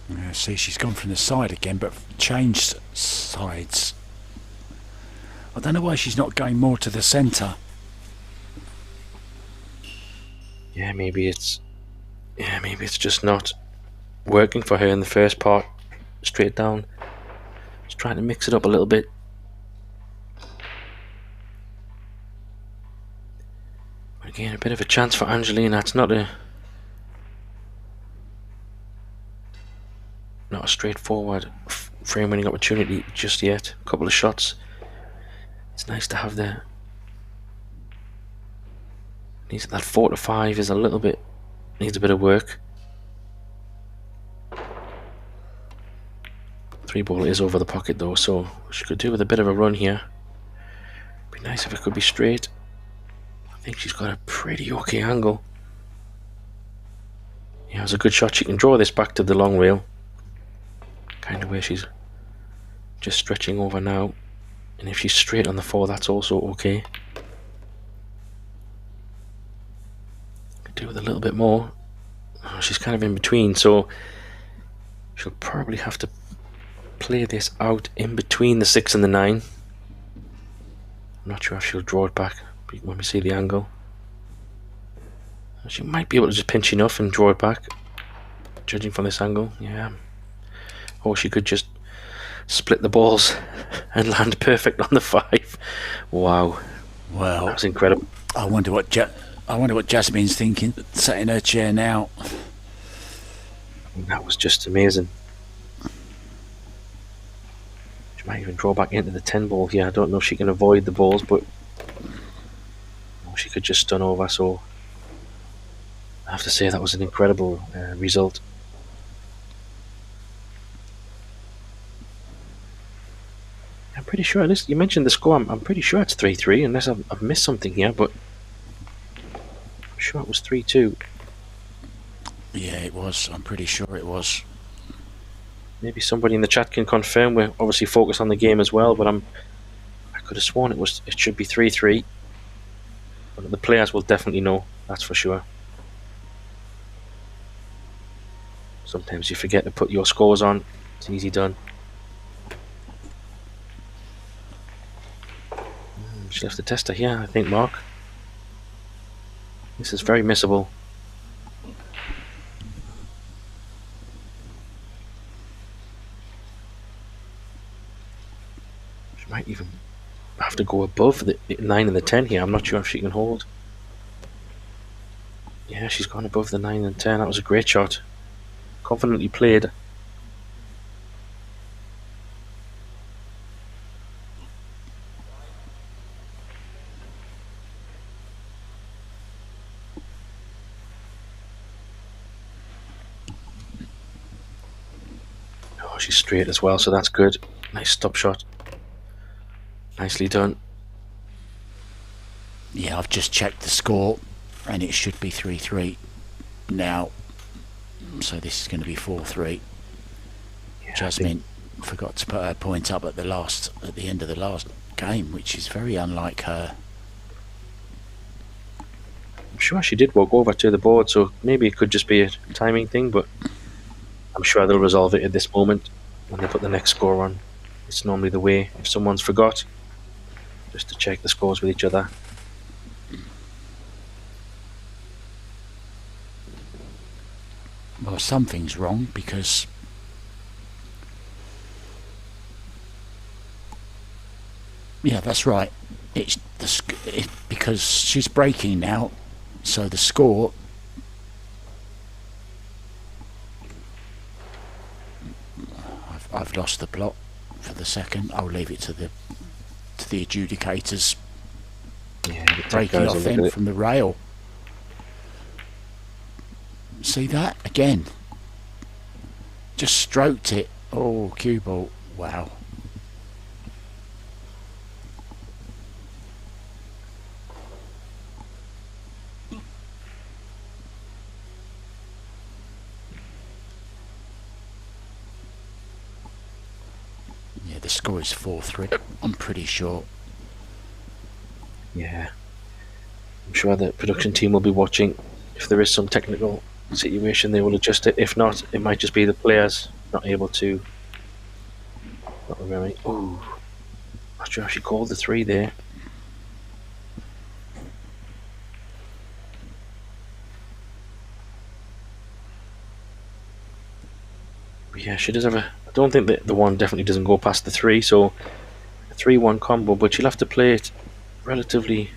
Yeah, see, she's gone from the side again, but changed sides. I don't know why she's not going more to the centre. Yeah, maybe it's just not working for her in the first part. Straight down. Just trying to mix it up a little bit. Again, a bit of a chance for Angelina. It's not a straightforward frame winning opportunity just yet. A couple of shots. It's nice to have there. Needs that 4-5 is a little bit, needs a bit of work. 3-ball is over the pocket though, so she could do with a bit of a run here. Be nice if it could be straight. I think she's got a pretty okay angle. Yeah, it was a good shot. She can draw this back to the long rail. Kind of where she's just stretching over now. And if she's straight on the 4, that's also okay. Could do with a little bit more. Oh, she's kind of in between, so she'll probably have to play this out in between the 6 and the 9. I'm not sure if she'll draw it back when we see the angle. She might be able to just pinch enough and draw it back, judging from this angle. Yeah. Or she could just split the balls and land perfect on the 5. Wow. Well, that was incredible. I wonder what Jasmine's thinking, sat in her chair now. That was just amazing. She might even draw back into the 10 ball here. I don't know if she can avoid the balls, but she could just stun over. So I have to say that was an incredible result. I'm pretty sure you mentioned the score. I'm pretty sure it's 3-3, unless I've missed something here, but I'm sure it was 3-2. Yeah, it was. I'm pretty sure it was. Maybe somebody in the chat can confirm. We're obviously focused on the game as well, but I could have sworn it should be 3-3. But the players will definitely know, that's for sure. Sometimes you forget to put your scores on. It's easy done. She left the tester here, I think, Mark. This is very missable. She might even have to go above the 9 and the 10 here. I'm not sure if she can hold. Yeah, she's gone above the 9 and 10. That was a great shot. Confidently played. Oh, she's straight as well, so that's good. Nice stop shot. Nicely done. Yeah, I've just checked the score and it should be 3-3 now. So this is going to be 4-3. Yeah, Jasmine forgot to put her point up at the end of the last game, which is very unlike her. I'm sure she did walk over to the board, so maybe it could just be a timing thing, but I'm sure they'll resolve it at this moment when they put the next score on. It's normally the way, if someone's forgot, just to check the scores with each other. Well, something's wrong because yeah, that's right. It's because she's breaking now, so the score. I've lost the plot for the second. I'll leave it to the adjudicators. Yeah, breaking off then from the rail. See that again? Just stroked it. Oh, cue ball. Wow. Yeah, the score is 4-3. I'm pretty sure. Yeah. I'm sure the production team will be watching. If there is some technical situation, they will adjust it. If not, it might just be the players not able to. Not remembering. Oh, not sure how she called the 3 there. But yeah, she does have a. I don't think that the 1 definitely doesn't go past the 3, so a 3-1 combo, but she'll have to play it relatively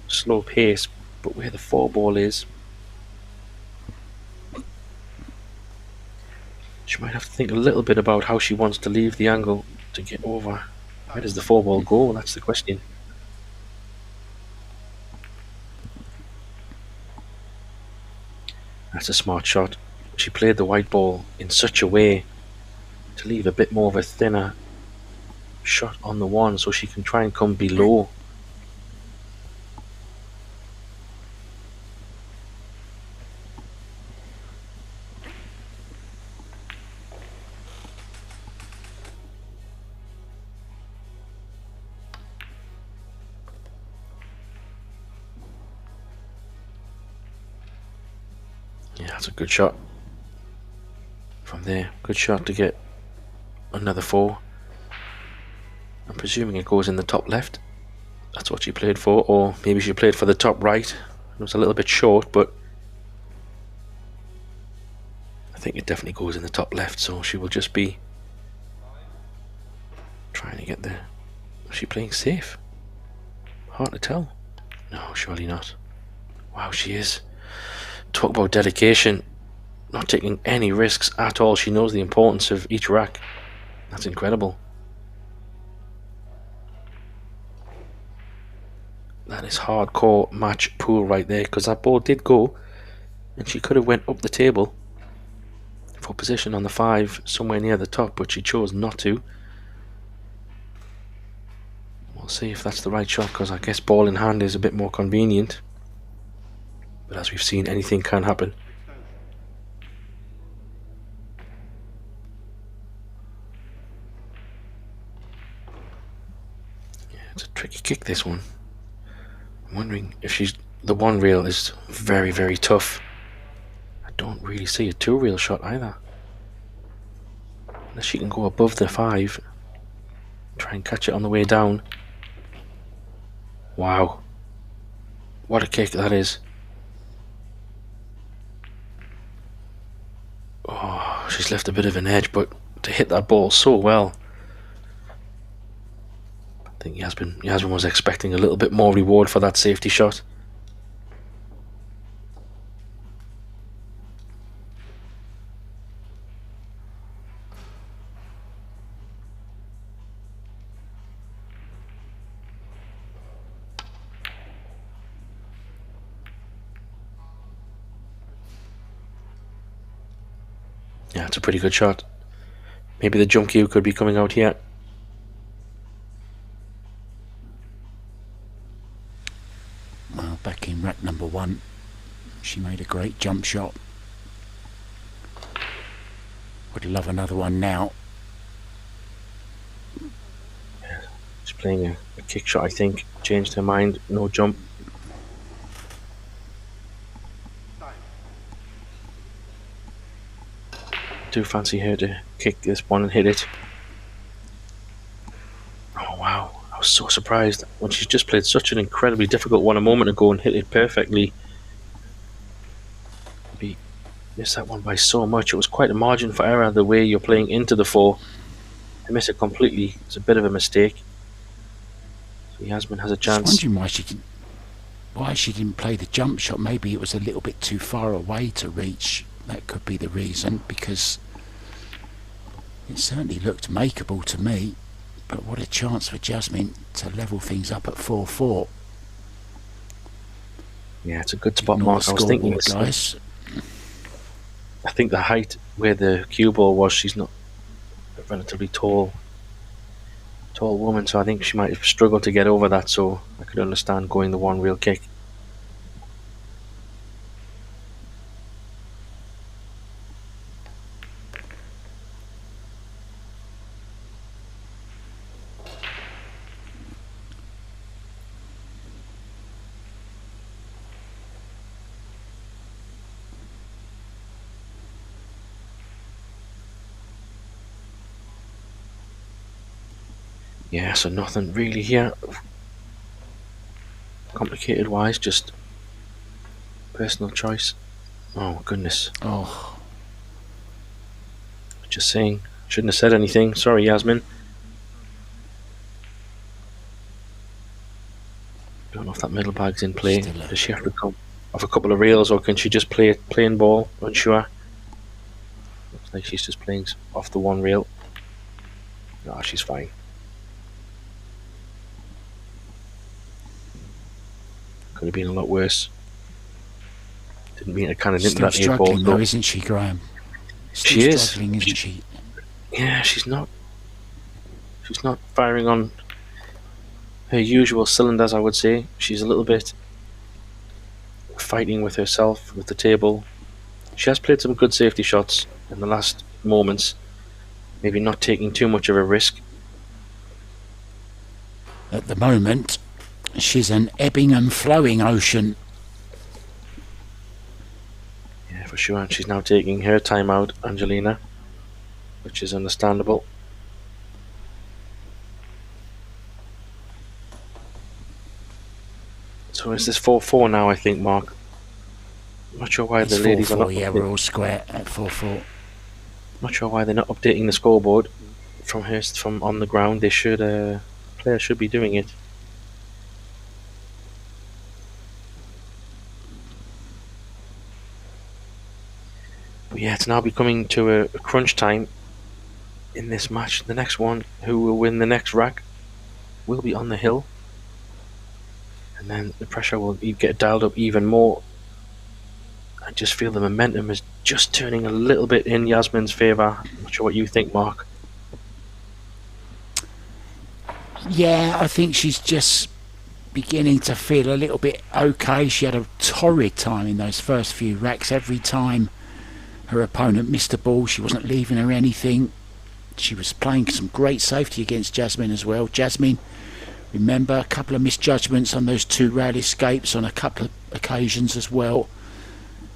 slow pace. But where the 4 ball is, she might have to think a little bit about how she wants to leave the angle to get over. Where does the 4 ball go? That's the question. That's a smart shot. She played the white ball in such a way to leave a bit more of a thinner shot on the 1 so she can try and come below. Yeah, that's a good shot. From there, good shot to get another 4. I'm presuming it goes in the top left. That's what she played for, or maybe she played for the top right. It was a little bit short, but I think it definitely goes in the top left, so she will just be trying to get there. Is she playing safe? Hard to tell. No, surely not. Wow, she is. Talk about dedication. Not taking any risks at all. She knows the importance of each rack. That's incredible. That is hardcore match pool right there, because that ball did go and she could have went up the table for position on the 5 somewhere near the top, but she chose not to. We'll see if that's the right shot, because I guess ball in hand is a bit more convenient, but as we've seen, anything can happen. Yeah, it's a tricky kick, this one. I'm wondering if she's... The 1 reel is very, very tough. I don't really see a 2 reel shot either. Unless she can go above the 5. Try and catch it on the way down. Wow. What a kick that is. Oh, she's left a bit of an edge, but to hit that ball so well. I think Yasmin was expecting a little bit more reward for that safety shot. Yeah, it's a pretty good shot. Maybe the jump cue could be coming out here. Well, back in rack number 1, she made a great jump shot. Would love another one now. Yeah, she's playing a kick shot, I think. Changed her mind. No jump. Do fancy her to kick this one and hit it. Oh wow, I was so surprised when she's just played such an incredibly difficult one a moment ago and hit it perfectly. We missed that one by so much. It was quite a margin for error the way you're playing into the 4. To miss it completely is a bit of a mistake. So Yasmin has a chance. Just wondering why she didn't play the jump shot. Maybe it was a little bit too far away to reach. That could be the reason, because it certainly looked makeable to me. But what a chance for Jasmine to level things up at 4-4. Yeah, it's a good spot mark. I was thinking this, guys. I think the height where the cue ball was, she's not a relatively tall woman, so I think she might have struggled to get over that, so I could understand going the 1 reel kick. Yeah, so nothing really here complicated wise, just personal choice. Oh goodness. Oh, Just saying. Shouldn't have said anything. Sorry, Yasmin. Don't know if that middle bag's in play. still Does she have to come off a couple of rails, or can she just play plain ball? Unsure. Looks like she's just playing off the one rail. No, she's fine. Could have been a lot worse. Didn't mean to kind of into still that 8 ball. struggling though, isn't she, Graham? Still She is. struggling, isn't she? Yeah, she's not. She's not firing on her usual cylinders, I would say. She's a little bit fighting with herself, with the table. She has played some good safety shots in the last moments. Maybe not taking too much of a risk. At the moment, she's an ebbing and flowing ocean. Yeah, for sure. And she's now taking her timeout, Angelina, which is understandable. So is this 4-4 now, I think, Mark? I'm not sure why It's the ladies 4-4, are not. yeah, we're all square at 4-4. Not sure why they're not updating the scoreboard from on the ground. They should. Players should be doing it. But yeah, it's now becoming to a crunch time in this match. The next one, who will win the next rack, will be on the hill, and then the pressure will get dialed up even more. I just feel the momentum is just turning a little bit in Yasmin's favour. I'm not sure what you think, Mark. Yeah, I think she's just beginning to feel a little bit okay. She had a torrid time in those first few racks. Every time her opponent missed the ball, she wasn't leaving her anything. She was playing some great safety against Jasmine as well. Jasmine, remember, a couple of misjudgments on those 2 rail escapes on a couple of occasions as well.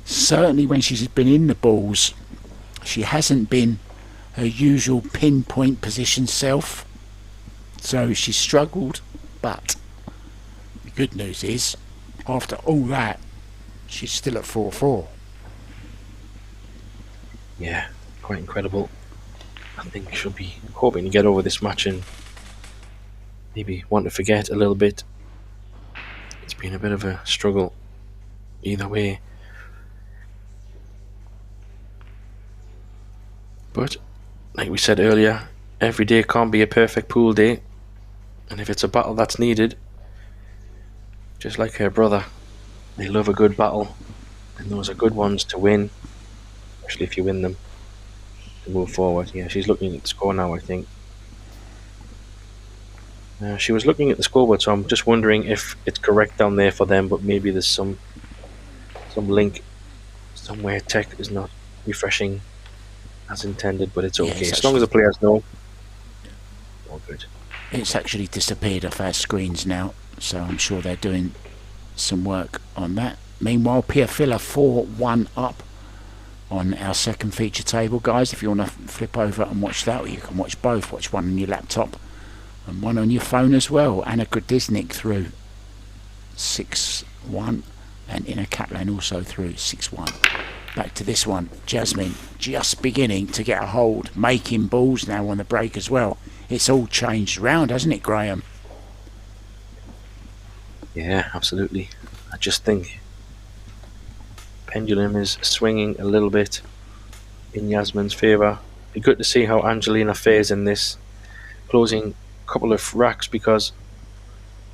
Certainly when she's been in the balls, she hasn't been her usual pinpoint position self. So she struggled, but the good news is, after all that, she's still at 4-4. Yeah, quite incredible. I think she'll be hoping to get over this match and maybe want to forget a little bit. It's been a bit of a struggle either way. But, like we said earlier, every day can't be a perfect pool day. And if it's a battle that's needed, just like her brother, they love a good battle. And those are good ones to win, especially if you win them, to move forward. Yeah, she's looking at the score now, I think. She was looking at the scoreboard, so I'm just wondering if it's correct down there for them, but maybe there's some link somewhere tech is not refreshing as intended, but it's okay. As long as the players know, all good. It's actually disappeared off our screens now, so I'm sure they're doing some work on that. Meanwhile, Piafilla 4-1 up on our second feature table, guys. If you want to flip over and watch that, or you can watch both. Watch one on your laptop and one on your phone as well. Anna Grodisnik through 6-1, and Ina Kaplan also through 6-1. Back to this one, Jasmine just beginning to get a hold, making balls now on the break as well. It's all changed around, hasn't it, Graham? Yeah, absolutely. I just think pendulum is swinging a little bit in Yasmin's favour. Be good to see how Angelina fares in this closing couple of racks, because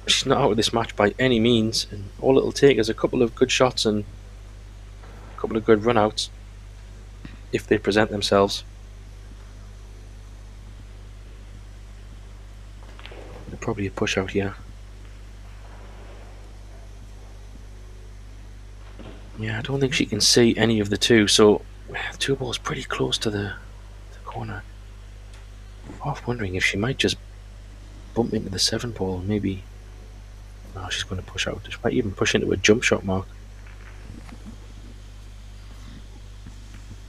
she's not out of this match by any means, and all it'll take is a couple of good shots and a couple of good run-outs if they present themselves. There's probably a push out here. Yeah, I don't think she can see any of the two, so the 2 ball's pretty close to the corner. I'm half wondering if she might just bump into the 7 ball, maybe. No, she's going to push out. She might even push into a jump shot, Mark.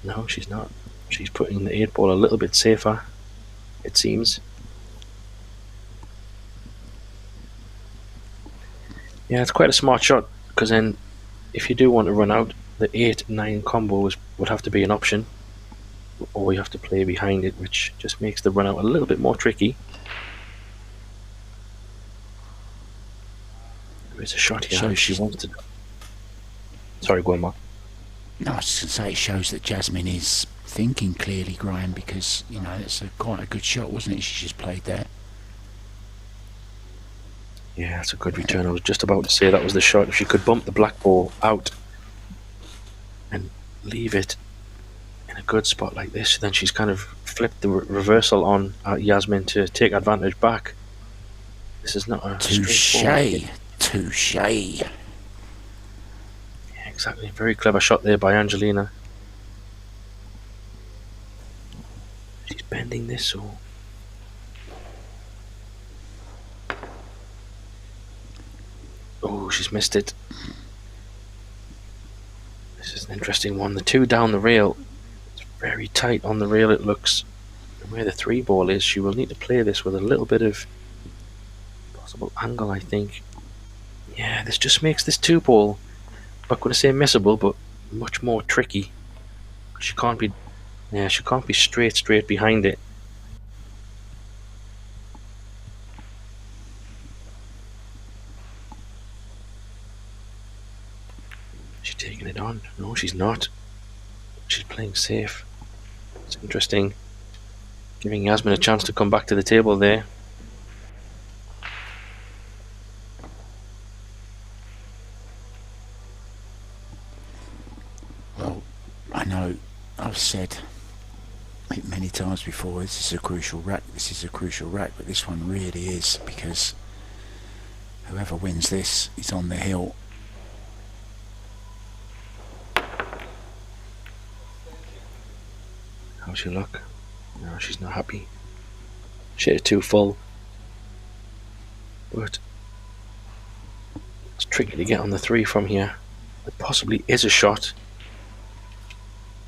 No, she's not. She's putting the 8 ball a little bit safer, it seems. Yeah, it's quite a smart shot, because then if you do want to run out, the 8-9 combo would have to be an option, or you have to play behind it, which just makes the run out a little bit more tricky. There is a shot here if she wants to. Sorry, go on, Mark. No, I was just going to say, it shows that Jasmine is thinking clearly, Graham, because, you know, it's quite a good shot, wasn't it? She just played there. Yeah, that's a good return. I was just about to say that was the shot. If she could bump the black ball out and leave it in a good spot like this, then she's kind of flipped the reversal on Yasmin to take advantage back. This is not a touche. Touche. Yeah, exactly. Very clever shot there by Angelina. She's bending this, so oh, she's missed it. This is an interesting one. The 2 down the rail. It's very tight on the rail, it looks. And where the 3 ball is, she will need to play this with a little bit of possible angle, I think. Yeah, this just makes this 2 ball, I'm not going to say missable, but much more tricky. She can't be straight behind it. She's taking it on. No, she's not. She's playing safe. It's interesting. Giving Yasmin a chance to come back to the table there. Well, I know I've said it many times before, this is a crucial rack, but this one really is, because whoever wins this is on the hill. How's your luck? No, she's not happy. She hit it too full. But it's tricky to get on the 3 from here. There possibly is a shot.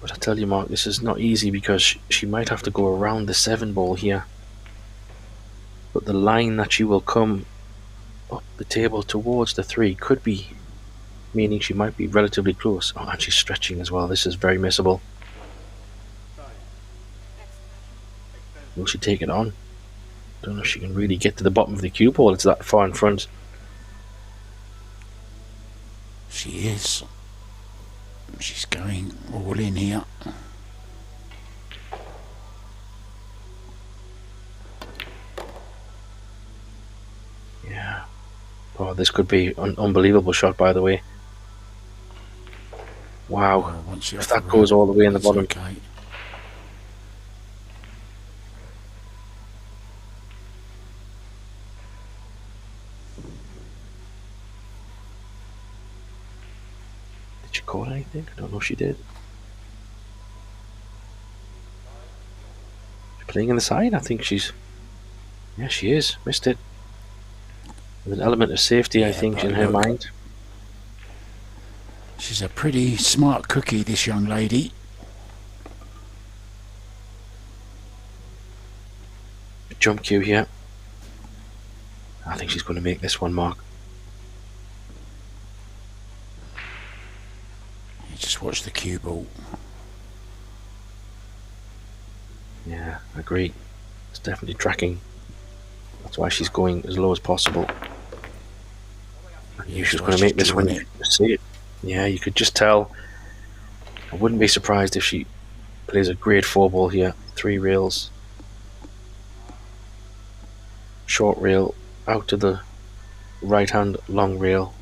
But I tell you, Mark, this is not easy, because she might have to go around the 7 ball here. But the line that she will come up the table towards the 3 could be meaning she might be relatively close. Oh, and she's stretching as well. This is very missable. Will she take it on? Don't know if she can really get to the bottom of the cue ball. It's that far in front. She is. She's going all in here. Yeah. Oh, this could be an unbelievable shot, by the way. Wow. Well, if that goes all the way in the bottom. Okay. Did she call anything? I don't know if she did. She's playing in the side? I think she's... Yeah, she is. Missed it. With an element of safety, I think, in her mind. She's a pretty smart cookie, this young lady. Jump cue here. I think she's going to make this one, Mark. You just watch the cue ball. Yeah, I agree. It's definitely tracking. That's why she's going as low as possible. I knew she was going to make this one. You could see it. Yeah, you could just tell. I wouldn't be surprised if she plays a great 4 ball here. 3 rails. Short rail out to the right hand long rail.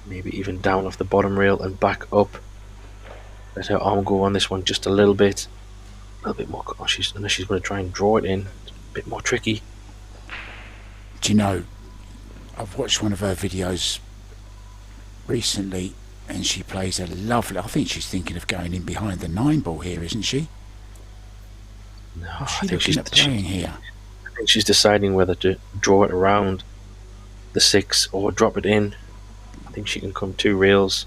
Maybe even down off the bottom rail and back up. Let her arm go on this one just a little bit. A little bit more. Oh, unless she's going to try and draw it in. It's a bit more tricky. Do you know, I've watched one of her videos recently, and she plays a lovely... I think she's thinking of going in behind the 9 ball here, isn't she? No, What's she looking at playing here? I think she's deciding whether to draw it around the 6 or drop it in. I think she can come 2 rails.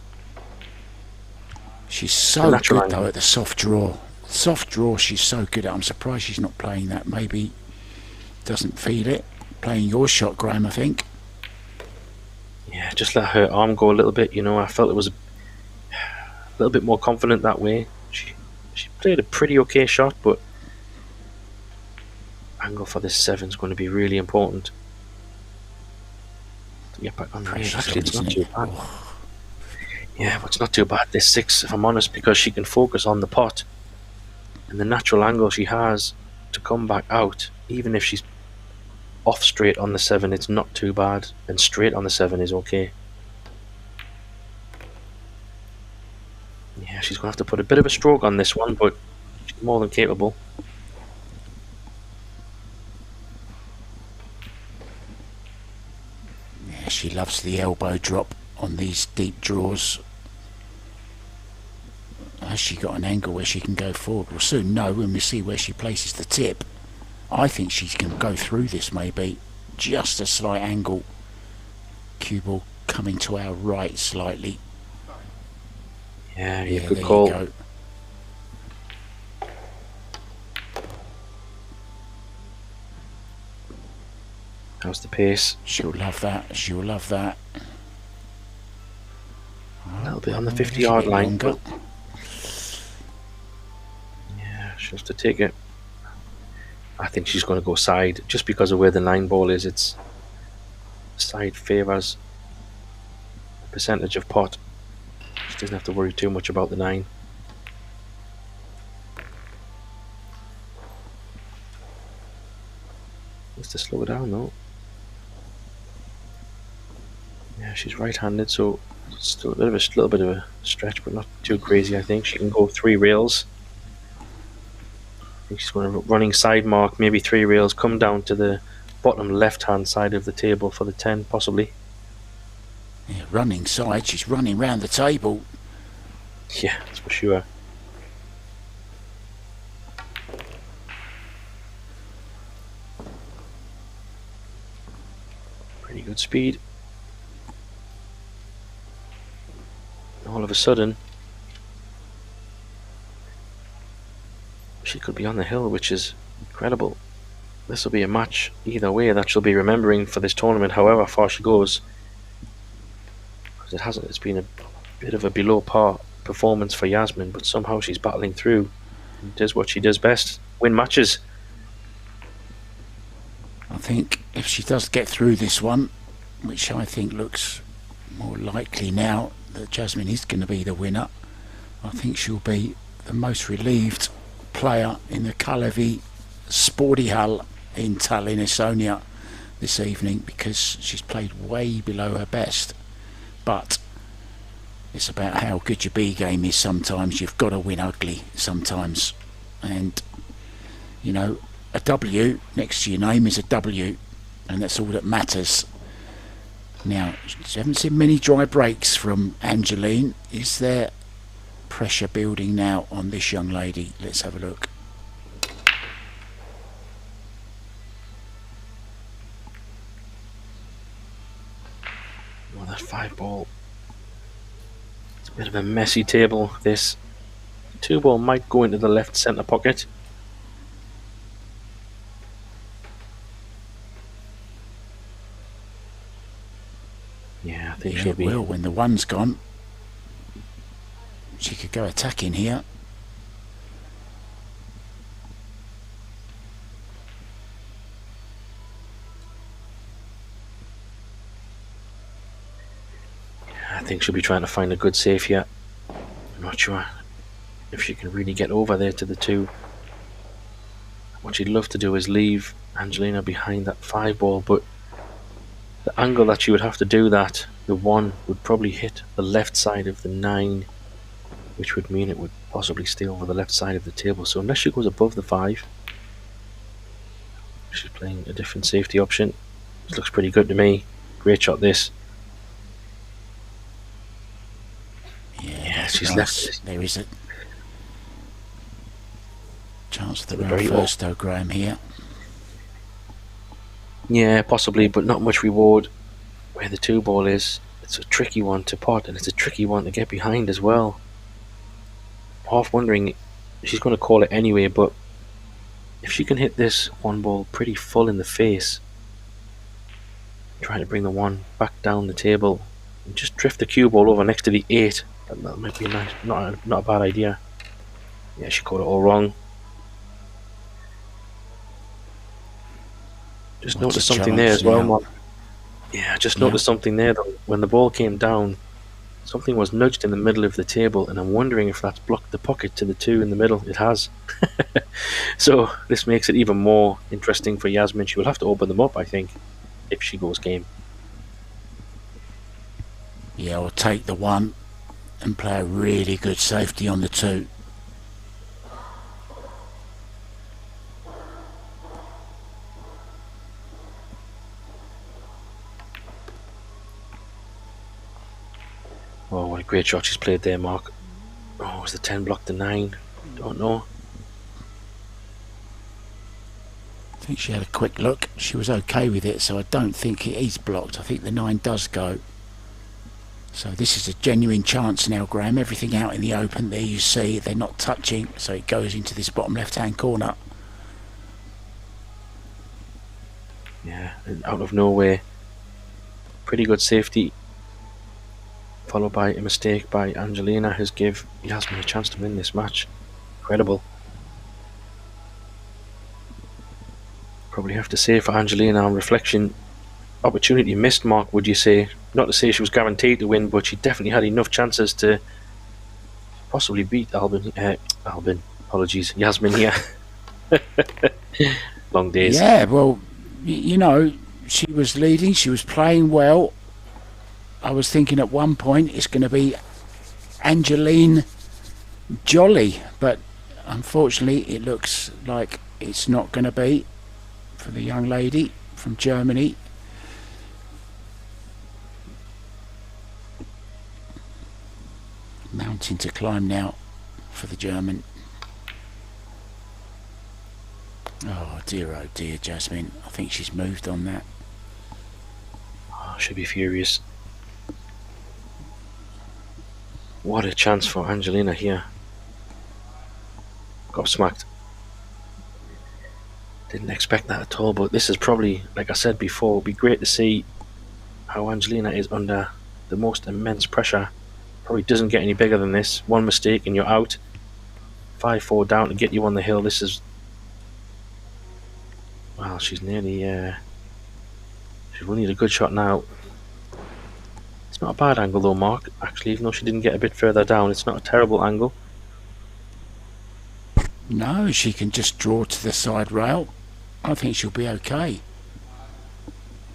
She's so good though at the soft draw. Soft draw she's so good at. I'm surprised she's not playing that. Maybe doesn't feel it. Playing your shot, Graham, I think. Yeah, just let her arm go a little bit. I felt it was a little bit more confident that way. She played a pretty okay shot, but angle for this 7 is going to be really important to get back on the range. Actually, it's not too bad. Yeah, but it's not too bad, this 6, if I'm honest, because she can focus on the pot and the natural angle she has to come back out. Even if she's off straight on the 7, it's not too bad, and straight on the 7 is okay. Yeah, she's going to have to put a bit of a stroke on this one, but she's more than capable. Yeah, she loves the elbow drop on these deep draws. Has she got an angle where she can go forward? We'll soon know when we see where she places the tip. I think she can go through this, maybe. Just a slight angle. Cue ball coming to our right slightly. Yeah, good call. You go. How's the pace? She'll love that. She'll love that. A little bit on the 50-yard line. But yeah, she'll have to take it. I think she's going to go side just because of where the 9 ball is. It's side favours the percentage of pot. She doesn't have to worry too much about the 9. Needs to slow it down though. Yeah, she's right-handed, so it's still a little bit of a stretch, but not too crazy. I think she can go 3 rails. I think she's going to running side mark, maybe 3 rails, come down to the bottom left-hand side of the table for the 10, possibly. Yeah, running side. She's running round the table. Yeah, that's for sure. Pretty good speed. All of a sudden, she could be on the hill, which is incredible. This will be a match either way that she'll be remembering for this tournament, however far she goes. Because it's been a bit of a below par performance for Yasmin, but somehow she's battling through and does what she does best: win matches. I think if she does get through this one, which I think looks more likely now that Yasmin is going to be the winner, I think she'll be the most relieved player in the Kalevi Sportihall in Tallinn, Estonia this evening, because she's played way below her best. But it's about how good your B game is sometimes. You've got to win ugly sometimes. And, you know, a W next to your name is a W, and that's all that matters. Now, I haven't seen many dry breaks from Angeline. Is there pressure building now on this young lady? Let's have a look. Well, that 5 ball. It's a bit of a messy table, this. 2 ball might go into the left centre pocket. Yeah, I think she'll be. Will, when the 1's gone, she could go attacking here. I think she'll be trying to find a good save here. I'm not sure if she can really get over there to the 2. What she'd love to do is leave Angelina behind that 5 ball, but the angle that she would have to do that, the 1 would probably hit the left side of the 9, which would mean it would possibly stay over the left side of the table. So unless she goes above the 5, she's playing a different safety option. This looks pretty good to me. Great shot, this. Yeah, she's nice. left. There is a chance that we're first, though, Graham, here. Yeah, possibly, but not much reward where the 2 ball is. It's a tricky one to pot, and it's a tricky one to get behind as well. Half wondering, she's going to call it anyway, but if she can hit this 1 ball pretty full in the face, trying to bring the 1 back down the table, And just drift the cue ball over next to the 8. That might be nice. Not a bad idea. Yeah, she caught it all wrong. Just noticed something there as well, Mark. Yeah, I just noticed something there though. When the ball came down, something was nudged in the middle of the table, and I'm wondering if that's blocked the pocket to the 2 in the middle. It has. So this makes it even more interesting for Yasmin. She will have to open them up, I think, if she goes game. Yeah, I'll take the 1 and play a really good safety on the 2. Oh, what a great shot she's played there, Mark. Oh, was the 10 blocked the 9? Don't know. I think she had a quick look. She was okay with it, so I don't think it is blocked. I think the 9 does go. So this is a genuine chance now, Graham. Everything out in the open. There you see they're not touching, so it goes into this bottom left-hand corner. Yeah, and out of nowhere. Pretty good safety. Followed by a mistake by Angelina, who's give Yasmin a chance to win this match. Incredible. Probably have to say for Angelina on reflection, opportunity missed, Mark, would you say? Not to say she was guaranteed to win, but she definitely had enough chances to possibly beat Yasmin here. Long days. Yeah, well, you know, she was leading, she was playing well. I was thinking at one point it's going to be Angeline Jolly, but unfortunately it looks like it's not going to be for the young lady from Germany. Mountain to climb now for the German. Oh dear, Jasmine. I think she's moved on that. Oh, she'll be furious. What a chance for Angelina here. Got smacked. Didn't expect that at all, but this is probably, like I said before, it'd be great to see how Angelina is under the most immense pressure. Probably doesn't get any bigger than this. One mistake and you're out. 5-4 down to get you on the hill. This is... Well, she's nearly... She's will need a good shot now. It's not a bad angle though, Mark. Actually, even though she didn't get a bit further down, it's not a terrible angle. No, she can just draw to the side rail. I think she'll be okay.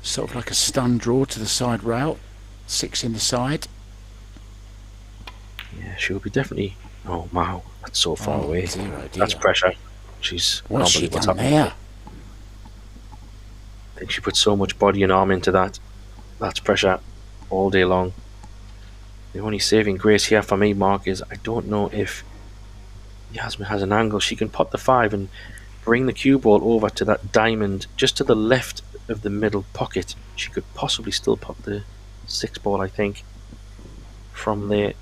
Sort of like a stun draw to the side rail. 6 in the side. Yeah, she'll be definitely... Oh, wow. That's so far away. Dear. That's pressure. She's... What's she done there? I think she put so much body and arm into that. That's pressure all day long. The only saving grace here for me, Mark, is I don't know if Yasmin has an angle. She can pot the 5 and bring the cue ball over to that diamond just to the left of the middle pocket. She could possibly still pop the 6 ball, I think, from there.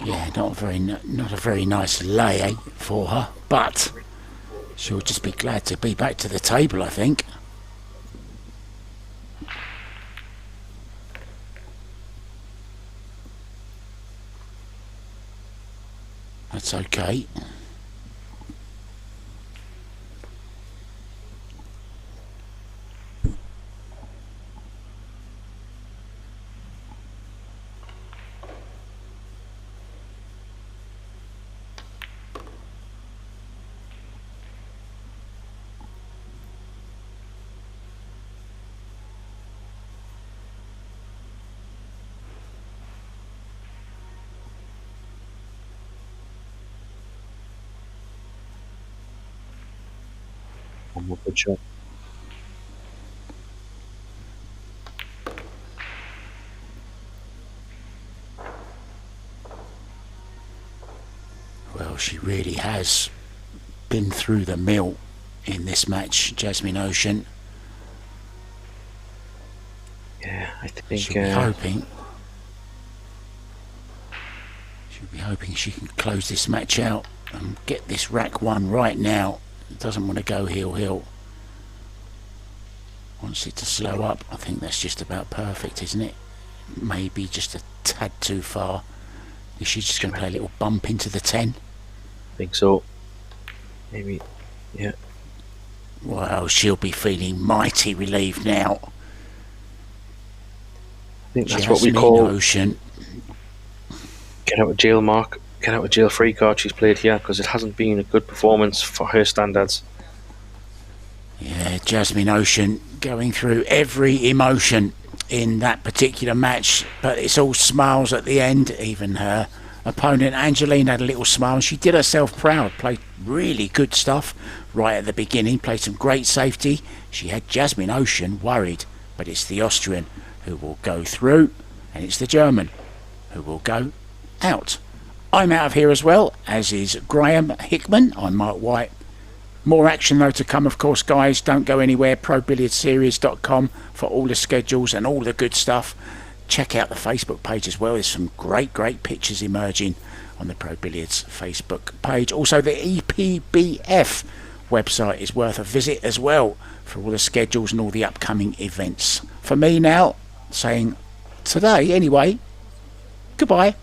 Yeah, not a very nice lay for her, but she'll just be glad to be back to the table, I think. That's okay. One more good shot. Well, she really has been through the mill in this match, Jasmine Ouschan. Yeah, I think She'll be hoping she can close this match out and get this rack 1 right now. Doesn't want to go heel. Wants it to slow up. I think that's just about perfect, isn't it? Maybe just a tad too far. Is she just going to play a little bump into the 10? I think so. Maybe, yeah. Well, she'll be feeling mighty relieved now. I think that's what we call Ouschan. Get out of jail mark, get out of jail free card she's played here, because it hasn't been a good performance for her standards. Yeah, Jasmine Ouschan going through every emotion in that particular match, but it's all smiles at the end. Even her opponent Angeline had a little smile. She did herself proud, played really good stuff right at the beginning, played some great safety. She had Jasmine Ouschan worried, but it's the Austrian who will go through, and it's the German who will go out. I'm out of here as well, as is Graham Hickman. I'm Mark White. More action though to come, of course, guys. Don't go anywhere. ProBilliardSeries.com for all the schedules and all the good stuff. Check out the Facebook page as well. There's some great pictures emerging on the Pro Billiards Facebook page. Also, the EPBF website is worth a visit as well for all the schedules and all the upcoming events. For me now, saying today anyway, goodbye.